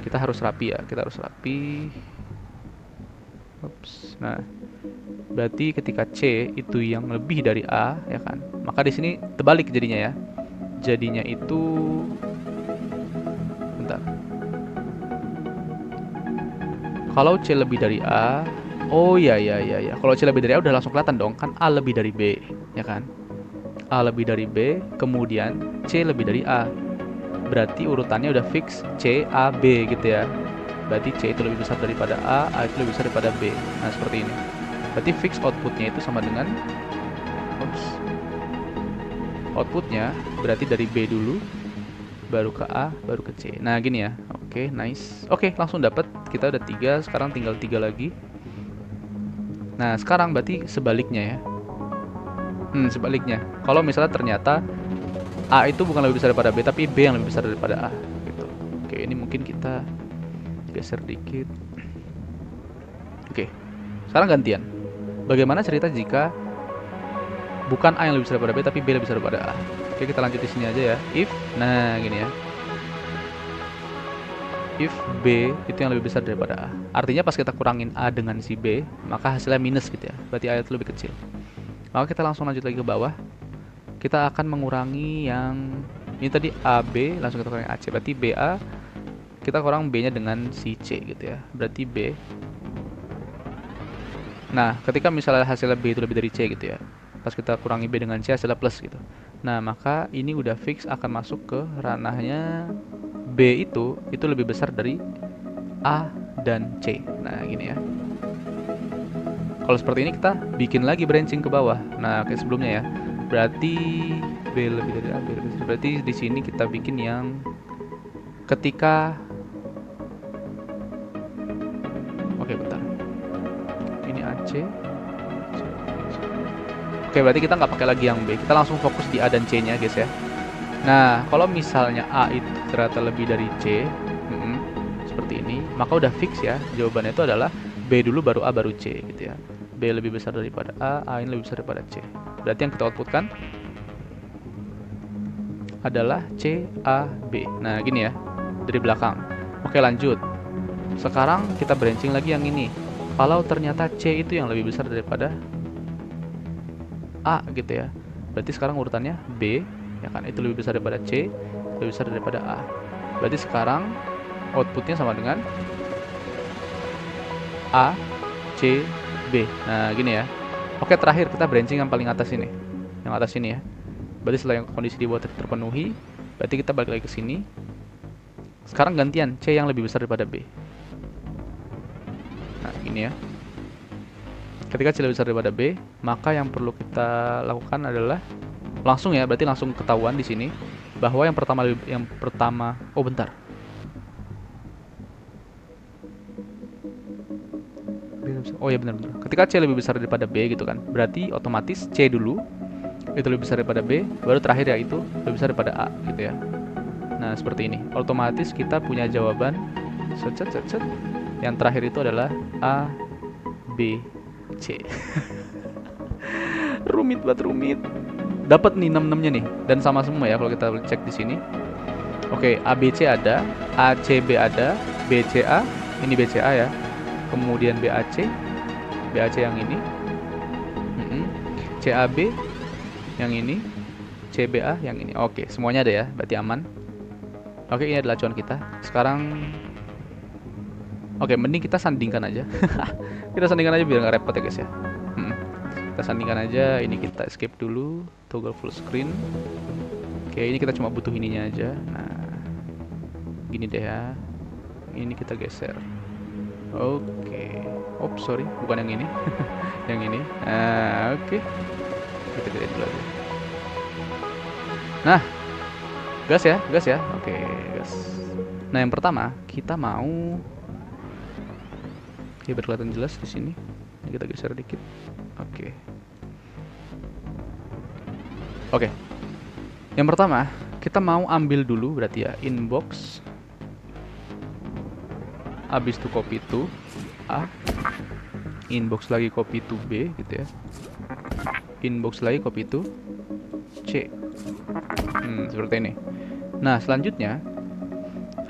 Kita harus rapi ya, kita harus rapi. Ups. Nah, berarti ketika C itu yang lebih dari A, ya kan? Maka di sini terbalik jadinya ya. Jadinya itu, bentar. Kalau C lebih dari A, oh ya. Kalau C lebih dari A udah langsung kelihatan dong, kan A lebih dari B, ya kan? A lebih dari B, kemudian C lebih dari A. Berarti urutannya udah fix C, A, B gitu ya. Berarti C itu lebih besar daripada A itu lebih besar daripada B. Nah, seperti ini. Berarti fix outputnya itu sama dengan outputnya berarti dari B dulu, baru ke A, baru ke C. Nah, gini ya. Oke, nice. Oke, langsung dapat. Kita udah 3, sekarang tinggal 3 lagi. Nah, sekarang berarti sebaliknya ya. Sebaliknya. Kalau misalnya ternyata A itu bukan lebih besar daripada B, tapi B yang lebih besar daripada A gitu. Oke, ini mungkin kita geser dikit. Oke, sekarang gantian. Bagaimana cerita jika bukan A yang lebih besar daripada B, tapi B lebih besar daripada A? Oke, kita lanjut di sini aja ya. If, nah gini ya. If B itu yang lebih besar daripada A. Artinya pas kita kurangin A dengan si B, maka hasilnya minus gitu ya. Berarti A itu lebih kecil. Maka kita langsung lanjut lagi ke bawah. Kita akan mengurangi yang ini tadi AB, langsung kita kurangi AC. Berarti BA kita kurang B-nya dengan si C gitu ya. Berarti B. Nah, ketika misalnya hasilnya B itu lebih dari C gitu ya. Pas kita kurangi B dengan C hasilnya plus gitu. Nah, maka ini udah fix akan masuk ke ranahnya B itu lebih besar dari A dan C. Nah, gini ya. Kalau seperti ini kita bikin lagi branching ke bawah. Nah, kayak sebelumnya ya. Berarti B lebih dari A, B lebih dari. Berarti di sini kita bikin yang ketika bentar. Ini AC. Oke, berarti kita nggak pakai lagi yang B. Kita langsung fokus di A dan C-nya, guys ya. Nah, kalau misalnya A itu ternyata lebih dari C, seperti ini, maka udah fix ya. Jawabannya itu adalah B dulu baru A baru C gitu ya. B lebih besar daripada A ini lebih besar daripada C. Berarti yang kita outputkan adalah C, A, B. Nah, gini ya, dari belakang. Oke, lanjut. Sekarang kita branching lagi yang ini. Kalau ternyata C itu yang lebih besar daripada A gitu ya, berarti sekarang urutannya B, ya kan? Itu lebih besar daripada C, lebih besar daripada A. Berarti sekarang outputnya sama dengan A, C, B. Nah, gini ya. Oke, terakhir kita branching yang paling atas ini. Yang atas ini ya. Berarti setelah yang kondisi di bawah terpenuhi, berarti kita balik lagi ke sini. Sekarang gantian C yang lebih besar daripada B. Nah, gini ya. Ketika C lebih besar daripada B, maka yang perlu kita lakukan adalah langsung ya, berarti langsung ketahuan di sini bahwa yang pertama, oh bentar. Oh ya benar. Ketika C lebih besar daripada B gitu kan, berarti otomatis C dulu itu lebih besar daripada B, baru terakhir ya itu lebih besar daripada A gitu ya. Nah, seperti ini. Otomatis kita punya jawaban set. Yang terakhir itu adalah A, B, C. Rumit banget, rumit. Dapat nih 6-6-nya nih dan sama semua ya kalau kita cek di sini. Oke, ABC ada, ACB ada, BCA, ini BCA ya. Kemudian BAC yang ini. CAB yang ini, CBA yang ini. Oke, semuanya ada ya, berarti aman. Oke, ini adalah acuan kita. Sekarang oke, mending kita sandingkan aja. Kita sandingkan aja biar nggak repot ya guys ya. Kita sandingkan aja. Ini kita escape dulu, toggle full screen. Oke, ini kita cuma butuh ininya aja. Nah, gini deh ya. Ini kita geser. Oke. Oops, sorry, bukan yang ini. Yang ini. Nah, oke. Kita gedein dulu aja. Nah, gas ya. Oke, gas. Nah, yang pertama kita mau, biar kelihatan jelas di sini. Ini kita geser dikit. Oke. Yang pertama kita mau ambil dulu berarti ya inbox. Habis itu copy to A. Inbox lagi copy to B gitu ya. Inbox lagi copy to C. Seperti ini. Nah, selanjutnya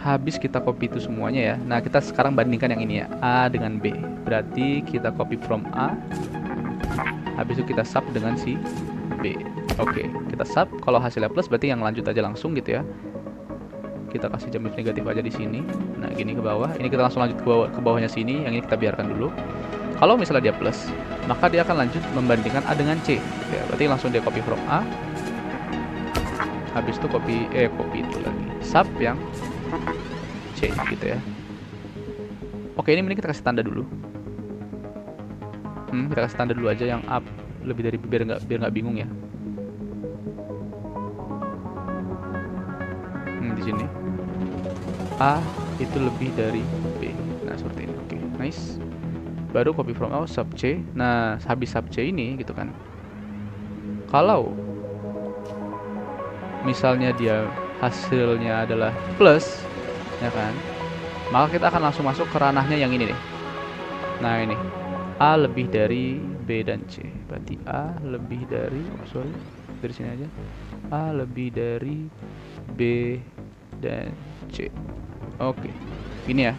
habis kita copy itu semuanya ya. Nah, kita sekarang bandingkan yang ini ya, A dengan B. Berarti kita copy from A, habis itu kita sub dengan si B. Oke, kita sub. Kalau hasilnya plus berarti yang lanjut aja langsung gitu ya. Kita kasih jam negatif aja di sini. Nah, gini ke bawah. Ini kita langsung lanjut ke bawahnya sini. Yang ini kita biarkan dulu. Kalau misalnya dia plus, maka dia akan lanjut membandingkan A dengan C. Ya, berarti langsung dia copy from A. Habis itu copy itu lagi. Sub yang C gitu ya. Oke, ini mending kita kasih tanda dulu. Kita kasih tanda dulu aja yang up lebih dari B biar nggak bingung ya. Di sini A itu lebih dari B. Nah, seperti ini. Oke, nice. Baru copy from A sub C. Nah, habis sub C ini gitu kan. Kalau misalnya dia hasilnya adalah plus, ya kan? Maka kita akan langsung masuk ke ranahnya yang ini nih. Nah, ini A lebih dari B dan C. Berarti A lebih dari, dari sini aja. A lebih dari B dan C. Oke, ini ya.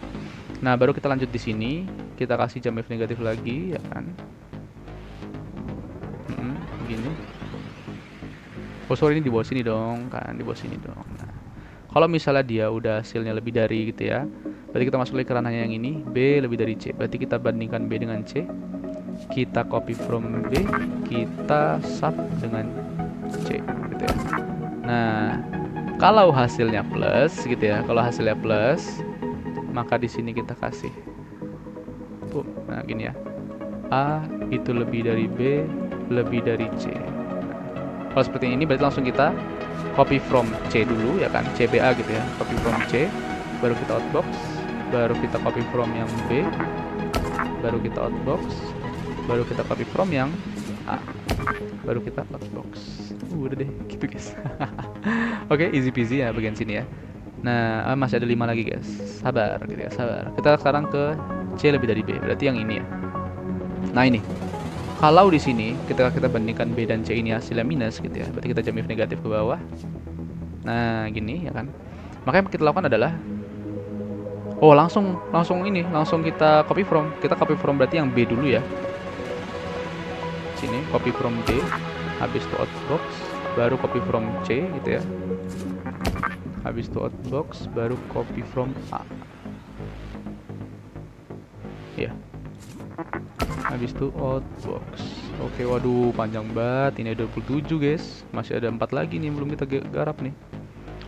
Nah, baru kita lanjut di sini. Kita kasih jam F negatif lagi, ya kan? Begini. Oh, sorry, ini di bawah sini dong, kan? Di bawah sini dong. Nah, kalau misalnya dia udah hasilnya lebih dari gitu ya, berarti kita masuk lagi ke ranahnya yang ini, B lebih dari C. Berarti kita bandingkan B dengan C. Kita copy from B, kita sub dengan C gitu ya. Nah, kalau hasilnya plus gitu ya, kalau hasilnya plus, maka di sini kita kasih. Nah, gini ya. A itu lebih dari B, lebih dari C. Kalau seperti ini berarti langsung kita copy from C dulu ya kan, CBA gitu ya. Copy from C, baru kita outbox, baru kita copy from yang B, baru kita outbox, baru kita copy from yang A, baru kita outbox. Udah deh, gitu guys. Oke, easy peasy ya bagian sini ya. Nah, masih ada 5 lagi guys. Sabar gitu ya, sabar. Kita sekarang ke C lebih dari B, berarti yang ini ya. Nah, ini. Kalau di sini ketika kita bandingkan B dan C ini hasilnya minus gitu ya, berarti kita jam if negatif ke bawah. Nah, gini ya kan. Makanya yang kita lakukan adalah oh, langsung kita copy from. Kita copy from berarti yang B dulu ya. Sini copy from B, habis itu outbox, baru copy from C gitu ya. Habis itu outbox, baru copy from A. Ya. Habis itu outbox. Oke, waduh panjang banget. Ini ada 27 guys. Masih ada 4 lagi nih belum kita garap nih.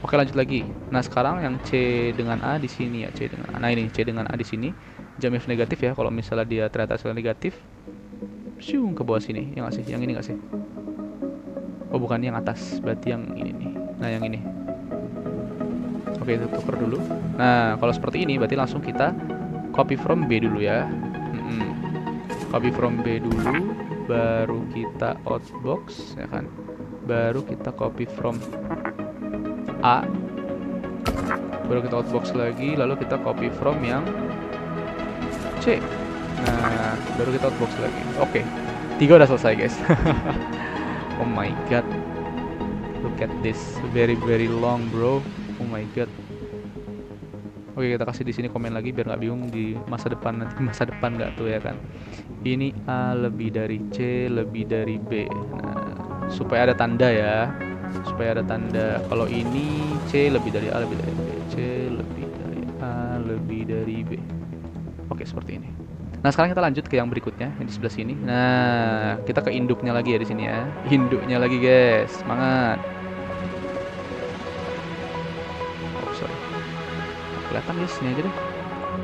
Oke, lanjut lagi. Nah, sekarang yang C dengan A di sini ya, C dengan A. Nah, ini C dengan A di sini. Jam if negatif ya. Kalau misalnya dia ternyata hasilnya negatif, shung ke bawah sini. Yang nggak sih? Yang ini nggak sih? Oh, bukan yang atas. Berarti yang ini nih. Nah, yang ini. Oke, itu tuker dulu. Nah, kalau seperti ini berarti langsung kita copy from B dulu ya. Copy from B dulu, baru kita outbox ya kan. Baru kita copy from A, baru kita outbox lagi, lalu kita copy from yang C. Nah, baru kita outbox lagi. Oke, 3 udah selesai guys. Oh my god, look at this, very long bro. Oh my god. Oke, kita kasih di sini komen lagi biar nggak bingung di masa depan, nanti masa depan nggak tuh ya kan. Ini A lebih dari C lebih dari B. Nah, supaya ada tanda ya, supaya ada tanda. Kalau ini C lebih dari A lebih dari B, C lebih dari A lebih dari B. Oke, seperti ini. Nah, sekarang kita lanjut ke yang berikutnya yang di sebelah sini. Nah, kita ke induknya lagi ya di sini ya. Induknya lagi guys, semangat. Kelihatan guys, ini aja deh.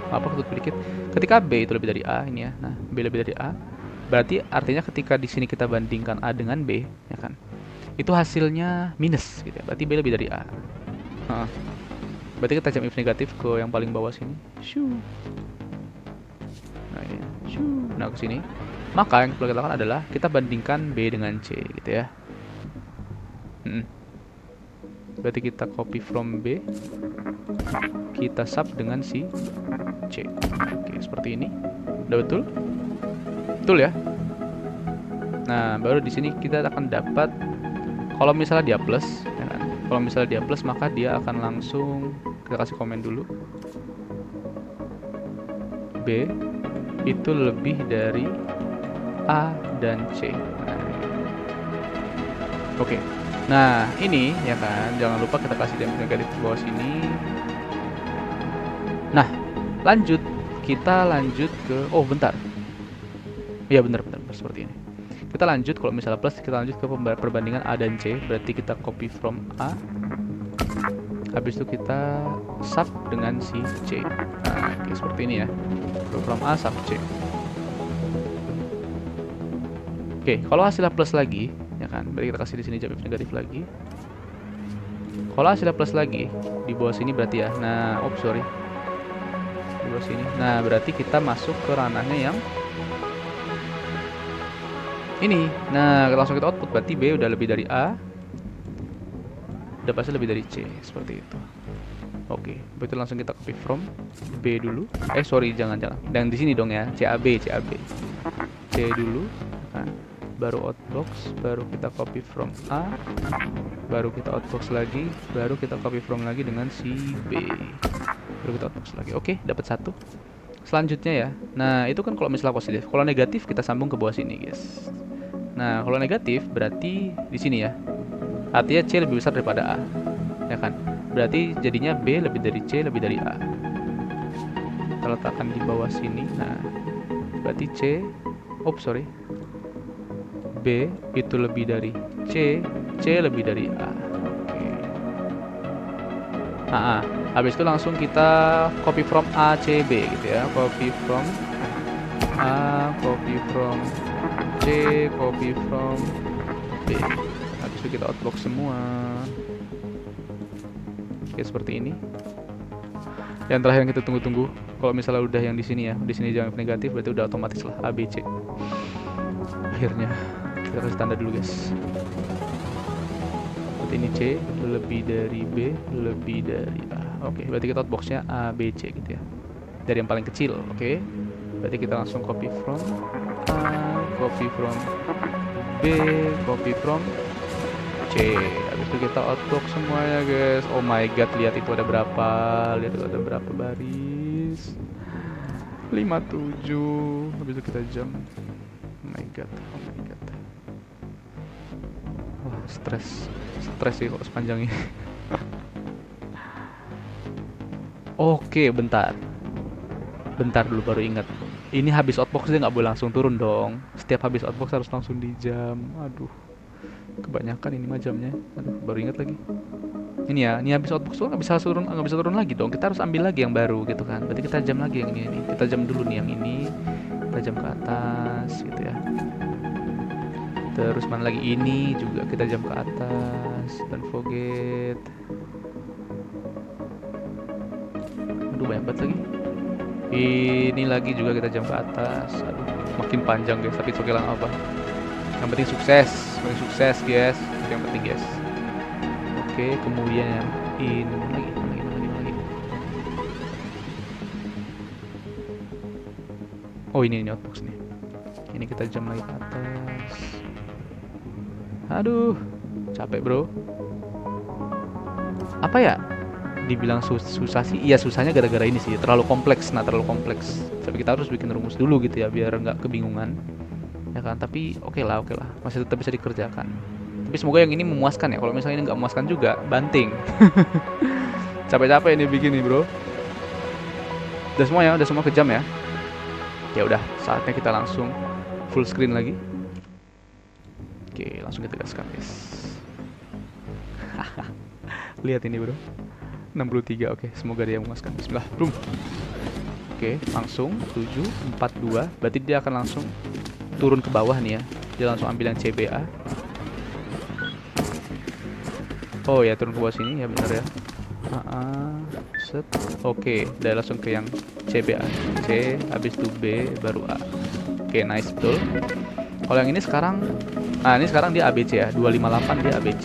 Apa ketutup dikit. Ketika B itu lebih dari A ini ya. Nah, B lebih dari A. Berarti artinya ketika di sini kita bandingkan A dengan B, ya kan? Itu hasilnya minus gitu ya. Berarti B lebih dari A. Berarti kita jam if negatif ke yang paling bawah sini. Shoo. Nah, ini. Shoo. Nah, ke sini. Maka yang perlu kita lakukan adalah kita bandingkan B dengan C gitu ya. Berarti kita copy from B, kita sub dengan si C. Oke, seperti ini. Udah betul? Betul ya? Nah, baru di sini kita akan dapat kalau misalnya dia plus, ya kan? Kalau misalnya dia plus, maka dia akan langsung kita kasih komen dulu. B itu lebih dari A dan C. Oke. Nah, ini ya kan, jangan lupa kita kasih damage negatif di bawah sini. Nah, lanjut. Kita lanjut ke bentar. Iya, benar seperti ini. Kita lanjut kalau misalnya plus, kita lanjut ke perbandingan A dan C. Berarti kita copy from A. Habis itu kita sub dengan si C. Nah, oke, seperti ini ya. Copy from A sub C. Oke, kalau hasilnya plus lagi, ya kan, berarti kita kasih di sini jam if negatif lagi. Kalau hasilnya plus lagi di bawah sini berarti ya. Nah, sorry, di bawah sini. Nah, berarti kita masuk ke ranahnya yang ini. Nah, langsung kita output, berarti B udah lebih dari A, udah pasti lebih dari C, seperti itu. Oke, berarti langsung kita copy from B dulu. Sorry, jangan. Dan di sini dong ya, CAB. C dulu. Nah, baru outbox, baru kita copy from A, baru kita outbox lagi, baru kita copy from lagi dengan si B, baru kita outbox lagi. Oke, dapat 1. Selanjutnya ya, nah itu kan kalau misalnya positif. Kalau negatif kita sambung ke bawah sini guys. Nah, kalau negatif berarti di sini ya, artinya C lebih besar daripada A, ya kan? Berarti jadinya B lebih dari C lebih dari A. Kita letakkan di bawah sini. Nah, berarti C, sorry, B itu lebih dari C, C lebih dari A. Oke. Habis itu langsung kita copy from A, C, B gitu ya. Copy from A, copy from C, copy from B. Habis itu kita outbox semua. Oke, seperti ini. Yang terakhir yang kita tunggu-tunggu, kalau misalnya udah yang di sini ya, di sini jangan negatif, berarti udah otomatis lah A, B, C. Akhirnya kita kasih tanda dulu guys. Berarti ini C lebih dari B lebih dari A. Oke, berarti kita outboxnya A, B, C gitu ya. Dari yang paling kecil, oke. Berarti kita langsung copy from A, copy from B, copy from C. C. Habis itu kita outbox semuanya guys. Oh my god, lihat itu ada berapa, lihat itu ada berapa baris. 57. Habis itu kita jam. Oh my god, oh my god. Wah, stres sih kalau sepanjang ini. Oke, bentar dulu, baru ingat. Ini habis outbox dia nggak boleh langsung turun dong. Setiap habis outbox harus langsung di jam. Aduh, kebanyakan ini mah jamnya. Aduh, baru ingat lagi. Ini ya, ini habis outbox tuh nggak bisa turun lagi dong. Kita harus ambil lagi yang baru gitu kan. Berarti kita jam lagi yang ini. Kita jam dulu nih yang ini. Kita jam ke atas gitu ya. Terus mana lagi, ini juga kita jam ke atas. Don't forget. Aduh, banyak banget lagi. Ini lagi juga kita jam ke atas. Aduh, makin panjang guys, tapi oke lah, apa. Yang penting sukses guys. Itu yang penting guys. Oke, kemudian yang ini lagi. Oh, ini outbox nih. Ini kita jam lagi ke atas. Aduh, capek bro. Apa ya? Dibilang susah sih, iya susahnya gara-gara ini sih, terlalu kompleks. Tapi kita harus bikin rumus dulu gitu ya, biar nggak kebingungan ya kan. Tapi oke lah, masih tetap bisa dikerjakan. Tapi semoga yang ini memuaskan ya. Kalau misalnya ini nggak memuaskan juga, banting. Capek-capek ini bikin nih bro. Udah semua kejam ya. Ya udah, saatnya kita langsung full screen lagi. Oke, langsung kita gaskan guys. Lihat ini bro, 63. Oke, semoga dia memuaskan. Bismillah, boom. Oke, langsung 742. Berarti dia akan langsung turun ke bawah nih ya. Dia langsung ambil yang CBA. Oh ya, turun ke bawah sini ya, benar ya. Set. Oke, dia langsung ke yang CBA. C, habis itu B, baru A. Oke, nice, betul. Kalau yang ini sekarang, ini sekarang dia ABC ya, 258 dia ABC.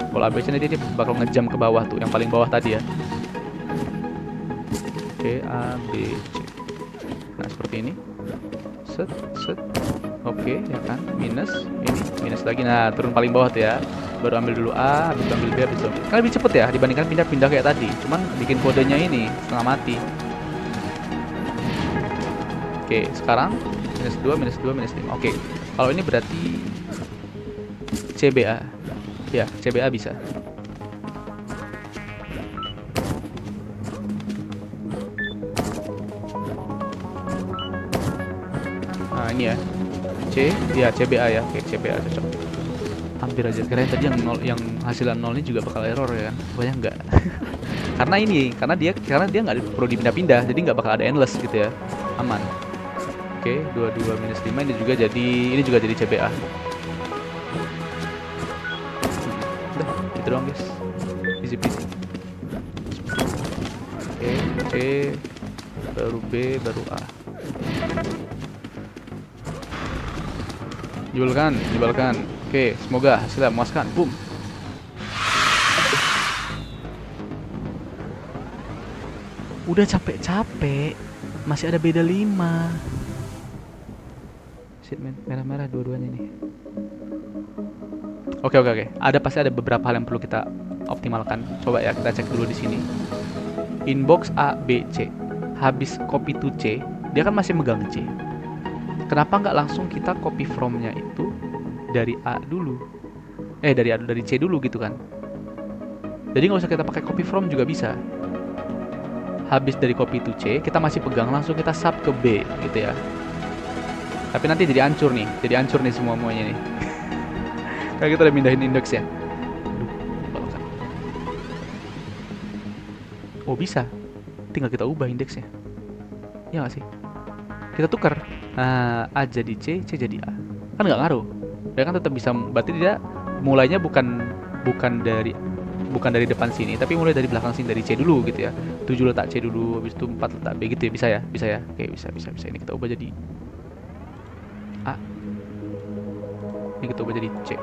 Kalau ABC nanti dia bakal ngejam ke bawah tuh, yang paling bawah tadi ya. Oke, A, B, C. Nah, seperti ini. Set. Oke, ya kan. Minus, ini. Minus lagi. Nah, turun paling bawah tuh ya. Baru ambil dulu A, habis ambil B, habis ambil. Kan lebih cepet ya, dibandingkan pindah-pindah kayak tadi. Cuman bikin kodenya ini setengah mati. Oke, sekarang minus 2, minus 5. Oke, kalau ini berarti CBA. Ya, CBA bisa. Nah, ini ya. C, ya CBA ya. Oke, CBA cocok. Hampir aja. Kirain tadi yang nol, yang hasilan 0 ini juga bakal error ya kan. Banyak enggak? karena dia nggak perlu dipindah-pindah, jadi nggak bakal ada endless gitu ya. Aman. Oke, 22 minus 5 ini juga jadi CBA. Udah, gitu doang guys. Easy peasy. Oke, C, baru B, baru A. Jebalkan. Oke, semoga hasilnya memuaskan. Boom. Udah capek-capek, masih ada beda 5. Shit man, merah-merah dua-duanya nih. Oke. Pasti ada beberapa hal yang perlu kita optimalkan. Coba ya, kita cek dulu di sini. Inbox A, B, C. Habis copy to C, dia kan masih megang C. Kenapa nggak langsung kita copy from-nya itu dari A dulu? Dari C dulu gitu kan. Jadi nggak usah kita pakai copy from juga bisa. Habis dari copy to C, kita masih pegang, langsung kita sub ke B gitu ya. Tapi nanti jadi hancur nih semuanya nih. Karena kita udah pindahin indeks ya. Aduh, oh bisa, tinggal kita ubah indeksnya. Ya nggak sih? Kita tukar. Nah, A jadi C, C jadi A. Kan nggak ngaruh. Dia kan tetap bisa. Berarti dia mulainya bukan dari depan sini, tapi mulai dari belakang sini, dari C dulu gitu ya. 7 letak C dulu, habis itu 4 letak B gitu ya. Bisa ya. Oke, bisa. Ini kita ubah jadi A. Ini kita ubah jadi C.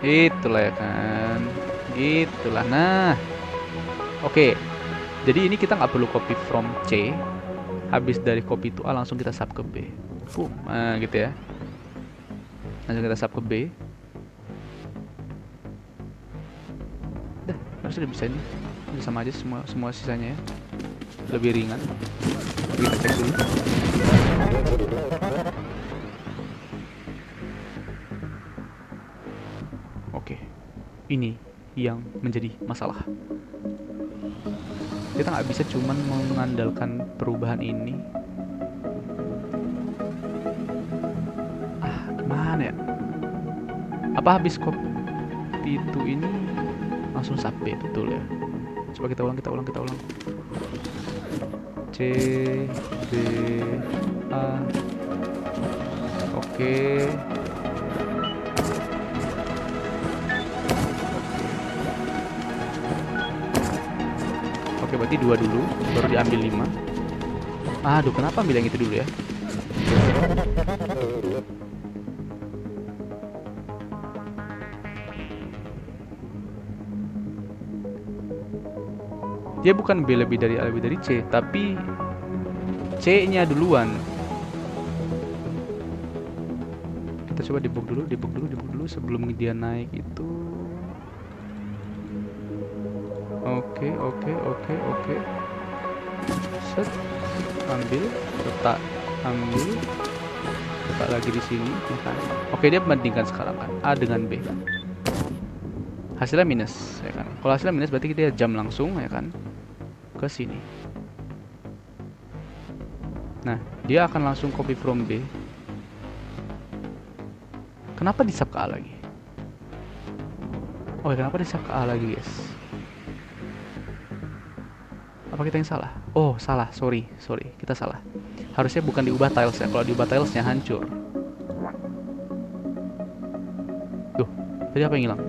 Itulah ya kan. Itulah. Nah. Oke. Jadi ini kita nggak perlu copy from C. Habis dari copy to A langsung kita sub ke B. Nah, gitu ya. Langsung kita sub ke B. harusnya udah bisa ini. Udah sama aja semua sisanya ya. Lebih ringan. Kita cek dulu. Oke, ini yang menjadi masalah. Kita nggak bisa cuman mengandalkan perubahan ini. Gimana ya? Apa habis kopi itu ini langsung sampai betul ya? Coba kita ulang. C B A. Oke. Oke, berarti 2 dulu, baru diambil 5. Aduh, kenapa ambil yang itu dulu ya? Dia bukan B lebih dari A lebih dari C, tapi C-nya duluan. Kita coba debug dulu sebelum dia naik itu. Oke. Set, ambil, letak lagi di sini, ya kan? Oke, dia bandingkan sekarang kan A dengan B. Hasilnya minus, ya kan? Kalau hasilnya minus berarti dia jam langsung, ya kan? Ke sini. Nah, dia akan langsung copy from B. Kenapa di sub ke A lagi? Oke, kenapa di sub ke A lagi, guys? Apa kita yang salah? Oh, salah. Sorry. Kita salah. Harusnya bukan diubah tiles ya. Kalau diubah tilesnya hancur. Tuh, tadi apa yang hilang?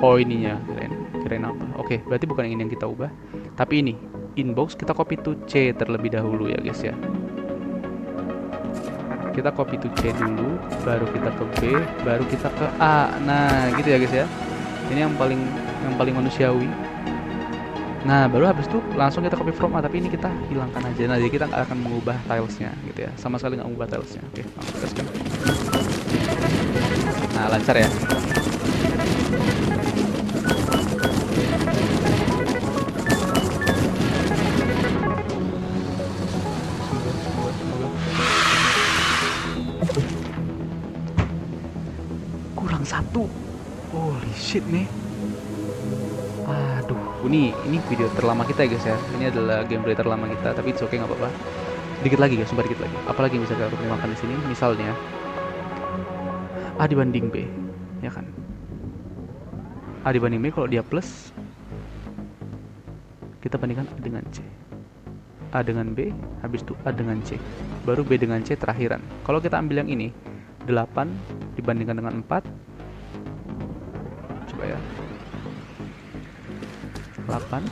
Oh, ininya. Kirain apa? Oke, berarti bukan yang ini yang kita ubah. Tapi ini, inbox kita copy to C terlebih dahulu ya, guys ya. Kita copy to C dulu, baru kita ke B, baru kita ke A. Nah, gitu ya, guys ya. Ini yang paling manusiawi. Nah, baru habis itu langsung kita copy from A, tapi ini kita hilangkan aja. Nah, jadi kita nggak akan mengubah tilesnya gitu ya. Sama sekali nggak mengubah tilesnya. Oke, langsung gaskan. Nah, lancar ya. Kurang 1. Holy shit nih. Aduh, ini video terlama kita ya guys ya. Ini adalah gameplay terlama kita, tapi it's okay, nggak apa-apa. Dikit lagi guys, sumpah dikit lagi. Apalagi yang bisa kita optimalkan di sini? Misalnya A dibanding B, ya kan? A dibanding B, kalau dia plus, kita bandingkan A dengan C. A dengan B, habis itu A dengan C. Baru B dengan C terakhiran. Kalau kita ambil yang ini, 8 dibandingkan dengan 4. Coba ya. 8.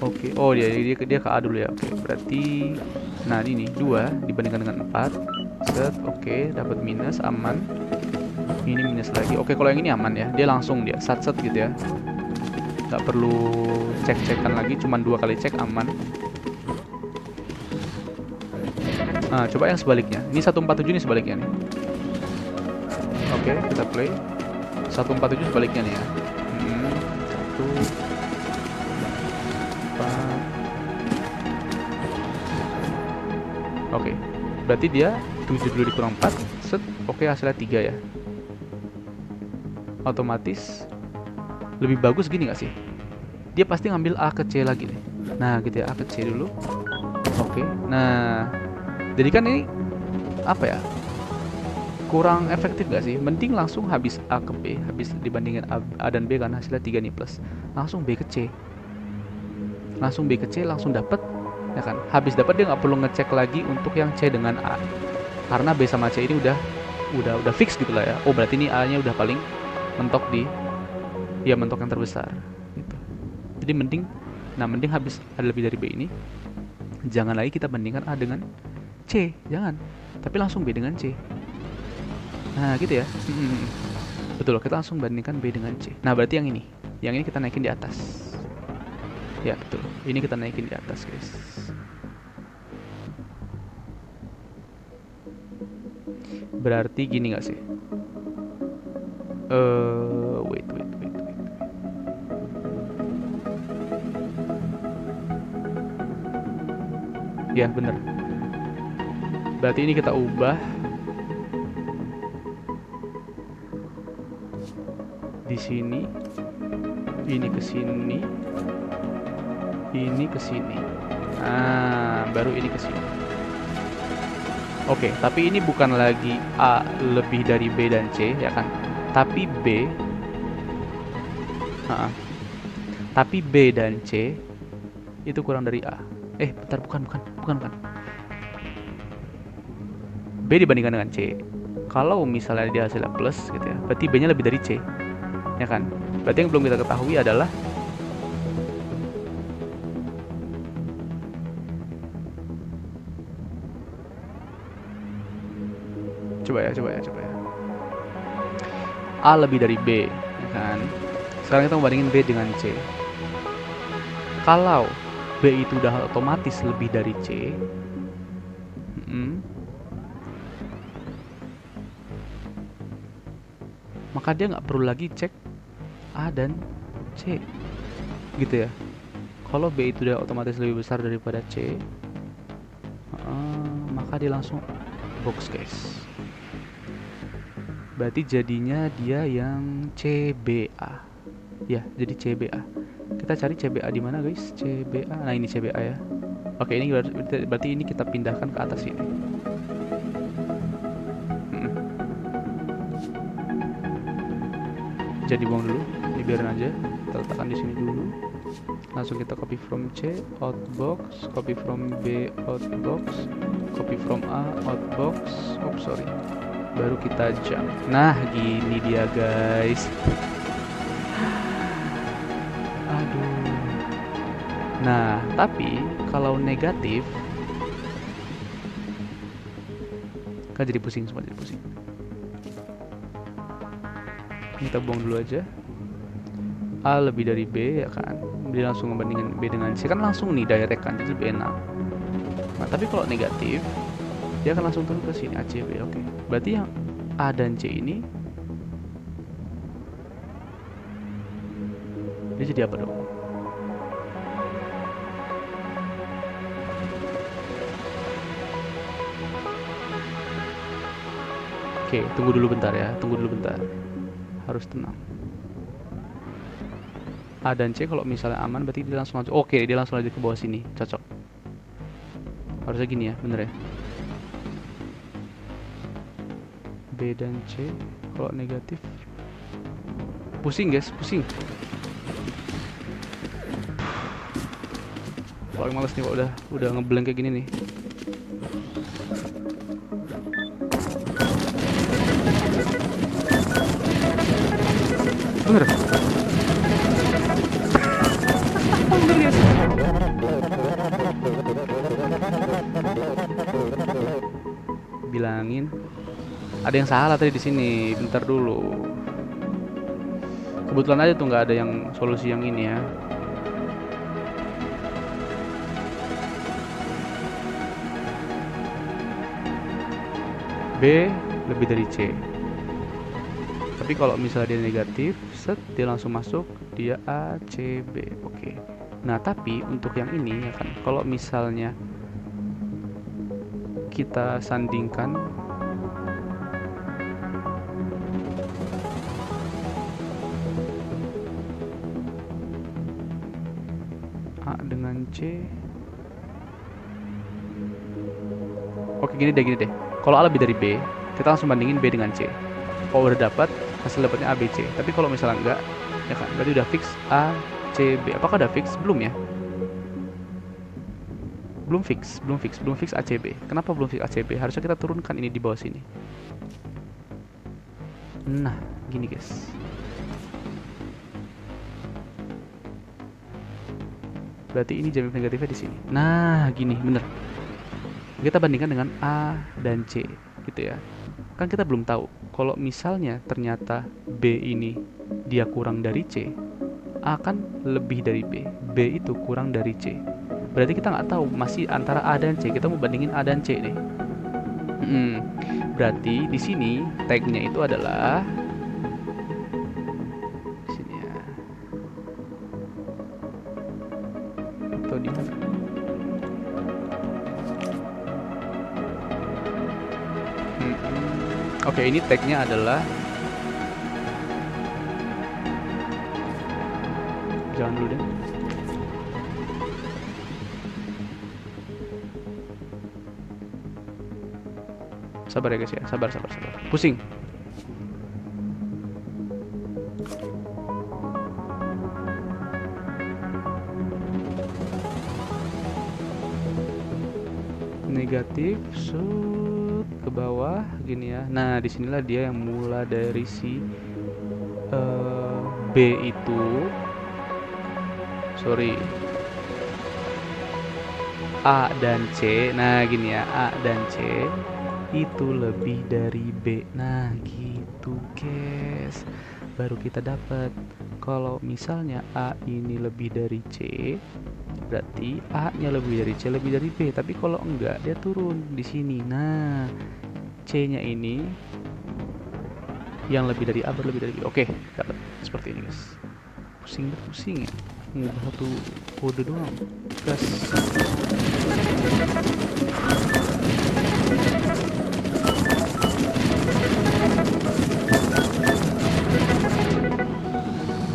Oke. Oh, dia ke A dulu ya. Oke, berarti nah ini 2 dibandingkan dengan 4. Set, oke, dapat minus, aman. Ini minus lagi. Oke, kalau yang ini aman ya. Dia langsung set gitu ya. Nggak perlu cek-cekan lagi, cuman 2 kali cek aman. Nah, coba yang sebaliknya. Ini 147 ini sebaliknya nih. Oke, kita play. 147 sebaliknya nih ya. 1 4. Oke, berarti dia 7 dulu dikurang 4. Set, oke, hasilnya 3 ya. Otomatis lebih bagus gini gak sih? Dia pasti ngambil A ke C lagi nih. Nah, gitu ya, A ke C dulu. Oke, nah, jadi kan ini apa ya? Kurang efektif gak sih? Mending langsung habis A ke B, habis dibandingin A dan B kan hasilnya 3 nih plus. Langsung B ke C. Langsung B ke C langsung dapat, ya kan? Habis dapat dia nggak perlu ngecek lagi untuk yang C dengan A. Karena B sama C ini udah fix gitu lah ya. Oh, berarti ini A-nya udah paling mentok mentok yang terbesar gitu. Jadi mending habis ada lebih dari B ini, jangan lagi kita bandingkan A dengan C, jangan. Tapi langsung B dengan C. Nah, gitu ya. Betul, kita langsung bandingkan B dengan C. Nah, berarti yang ini kita naikin di atas. Ya, betul. Ini kita naikin di atas, guys. Berarti gini nggak sih? Wait. Ya, bener. Berarti ini kita ubah di sini, ini ke sini, ini ke sini. Nah, baru ini ke sini. Oke, tapi ini bukan lagi A lebih dari B dan C, ya kan? Tapi B, ha, tapi B dan C itu kurang dari A. Bentar, bukan. B dibandingkan dengan C. Kalau misalnya dia hasilnya plus gitu ya, berarti B-nya lebih dari C, ya kan? Berarti yang belum kita ketahui adalah coba ya. A lebih dari B, ya kan? Sekarang kita membandingin B dengan C. Kalau B itu udah otomatis lebih dari C, maka dia nggak perlu lagi cek A dan C, gitu ya. Kalau B itu udah otomatis lebih besar daripada C, maka dia langsung box, guys. Berarti jadinya dia yang CBA. Ya, jadi CBA. Kita cari CBA di mana, guys? CBA. Nah, ini CBA ya. Oke, ini berarti ini kita pindahkan ke atas ini. Jadi buang dulu. Ini biarin aja. Kita letakkan di sini dulu. Langsung kita copy from C outbox, copy from B outbox, copy from A outbox. Sorry. Baru kita jump. Nah, gini dia, guys. Aduh. Nah, tapi kalau negatif kan jadi pusing, semua jadi pusing. Kita buang dulu aja. A lebih dari B, ya kan? Dia langsung membandingkan B dengan C, kan langsung nih direct kan, jadi lebih enak. Nah, tapi kalau negatif dia akan langsung turun ke sini, A, C, B. Oke. Berarti yang A dan C ini dia jadi apa dong? Oke, tunggu dulu bentar ya. Harus tenang. A dan C kalau misalnya aman berarti dia langsung aja. Oke, dia langsung aja ke bawah sini. Cocok. Harusnya gini ya, bener ya. B dan C kalau negatif. Pusing, guys, pusing. Paling males nih kalau udah ngeblank kayak gini nih. Bener. Bilangin ada yang salah tadi di sini. Bentar dulu. Kebetulan aja tuh nggak ada yang solusi yang ini ya. B lebih dari C. Tapi kalau misalnya dia negatif, set dia langsung masuk, dia A, C, B. Oke. Nah, tapi untuk yang ini ya kan, kalau misalnya kita sandingkan A dengan C. Oke, gini deh. Kalau A lebih dari B, kita langsung bandingin B dengan C. Kalau udah dapat, hasil dapatnya A, B, C. Tapi kalau misalnya enggak, ya kan, berarti udah fix A, C, B. Apakah udah fix? Belum ya? Belum fix A, C, B. Kenapa belum fix A, C, B? Harusnya kita turunkan ini di bawah sini. Nah, gini guys. Berarti ini jump negatifnya di sini. Nah, gini, bener. Kita bandingkan dengan A dan C, gitu ya. Kan kita belum tahu. Kalau misalnya ternyata B ini dia kurang dari C, A kan lebih dari B. B itu kurang dari C. Berarti kita nggak tahu, masih antara A dan C. Kita mau bandingin A dan C nih. Berarti di sini tagnya itu adalah di sini ya. Atau di mana? Oke, ini tagnya adalah, jangan dulu deh. Sabar ya guys ya, sabar. Pusing. Negatif, shoot ke bawah gini ya. Nah, disinilah dia yang mula dari si B itu, sorry, A dan C. Nah gini ya, A dan C itu lebih dari B. Nah gitu guys, baru kita dapat kalau misalnya A ini lebih dari C, berarti A nya lebih dari C lebih dari B. Tapi kalau enggak, dia turun di sini. Nah, C nya ini yang lebih dari A berlebih dari B. Oke, dapat seperti ini guys. Pusing ya, ngubah satu kode doang. Gas.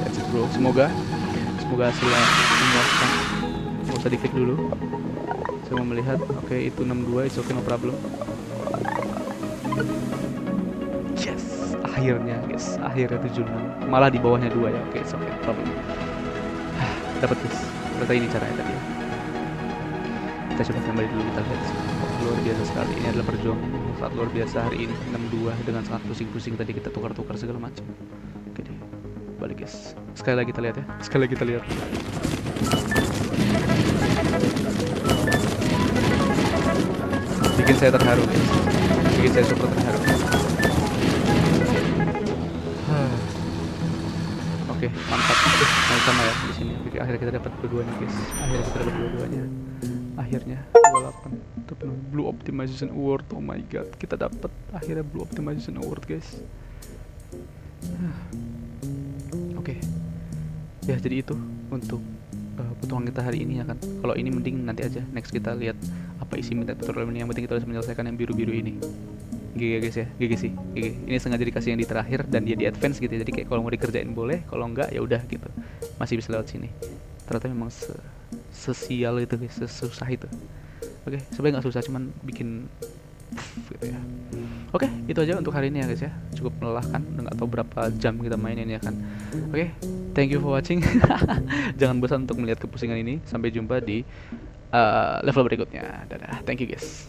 That's it bro. Semoga hasilnya memuaskan. Gak usah diklik dulu. Saya mau melihat. Oke, itu 62. It's okay, no problem. Yes, akhirnya guys, akhirnya 76. Malah di bawahnya 2 ya. Oke, it's okay, no problem. Dapat guys. Ternyata ini caranya tadi ya. Kita coba kembali dulu, kita lihat. Luar biasa sekali. Ini adalah perjuangan sangat luar biasa hari ini. 62 dengan sangat pusing-pusing tadi, kita tukar-tukar segala macam. Oke deh, balik guys. Sekali lagi kita lihat ya. Sekali lagi kita lihat. Bikin saya terharu guys. Bikin saya super terharu. Oke, mantap. Sama ya di sini. Oke, akhirnya kita dapat dua-duanya guys. Akhirnya 28 untuk Blue Optimization Award. Oh my god, kita dapat akhirnya Blue Optimization Award guys. Oke. Ya, jadi itu untuk petualangan kita hari ini ya kan. Kalau ini mending nanti aja, next kita lihat apa isi minta tutorial ini. Yang penting kita harus menyelesaikan yang biru-biru ini. GG guys ya, GG sih, GG. Ini sengaja dikasih yang di terakhir dan dia di advance gitu ya. Jadi kayak kalau mau dikerjain boleh, kalau enggak ya udah gitu. Masih bisa lewat sini. Ternyata memang sesial itu guys, sesusah itu. Oke, sebenarnya nggak susah, cuman bikin gitu ya. Oke, itu aja untuk hari ini ya guys ya. Cukup melelahkan, nggak tahu berapa jam kita mainin ya kan. Oke, thank you for watching. Jangan bosan untuk melihat kepusingan ini. Sampai jumpa di level berikutnya. Dadah, thank you guys.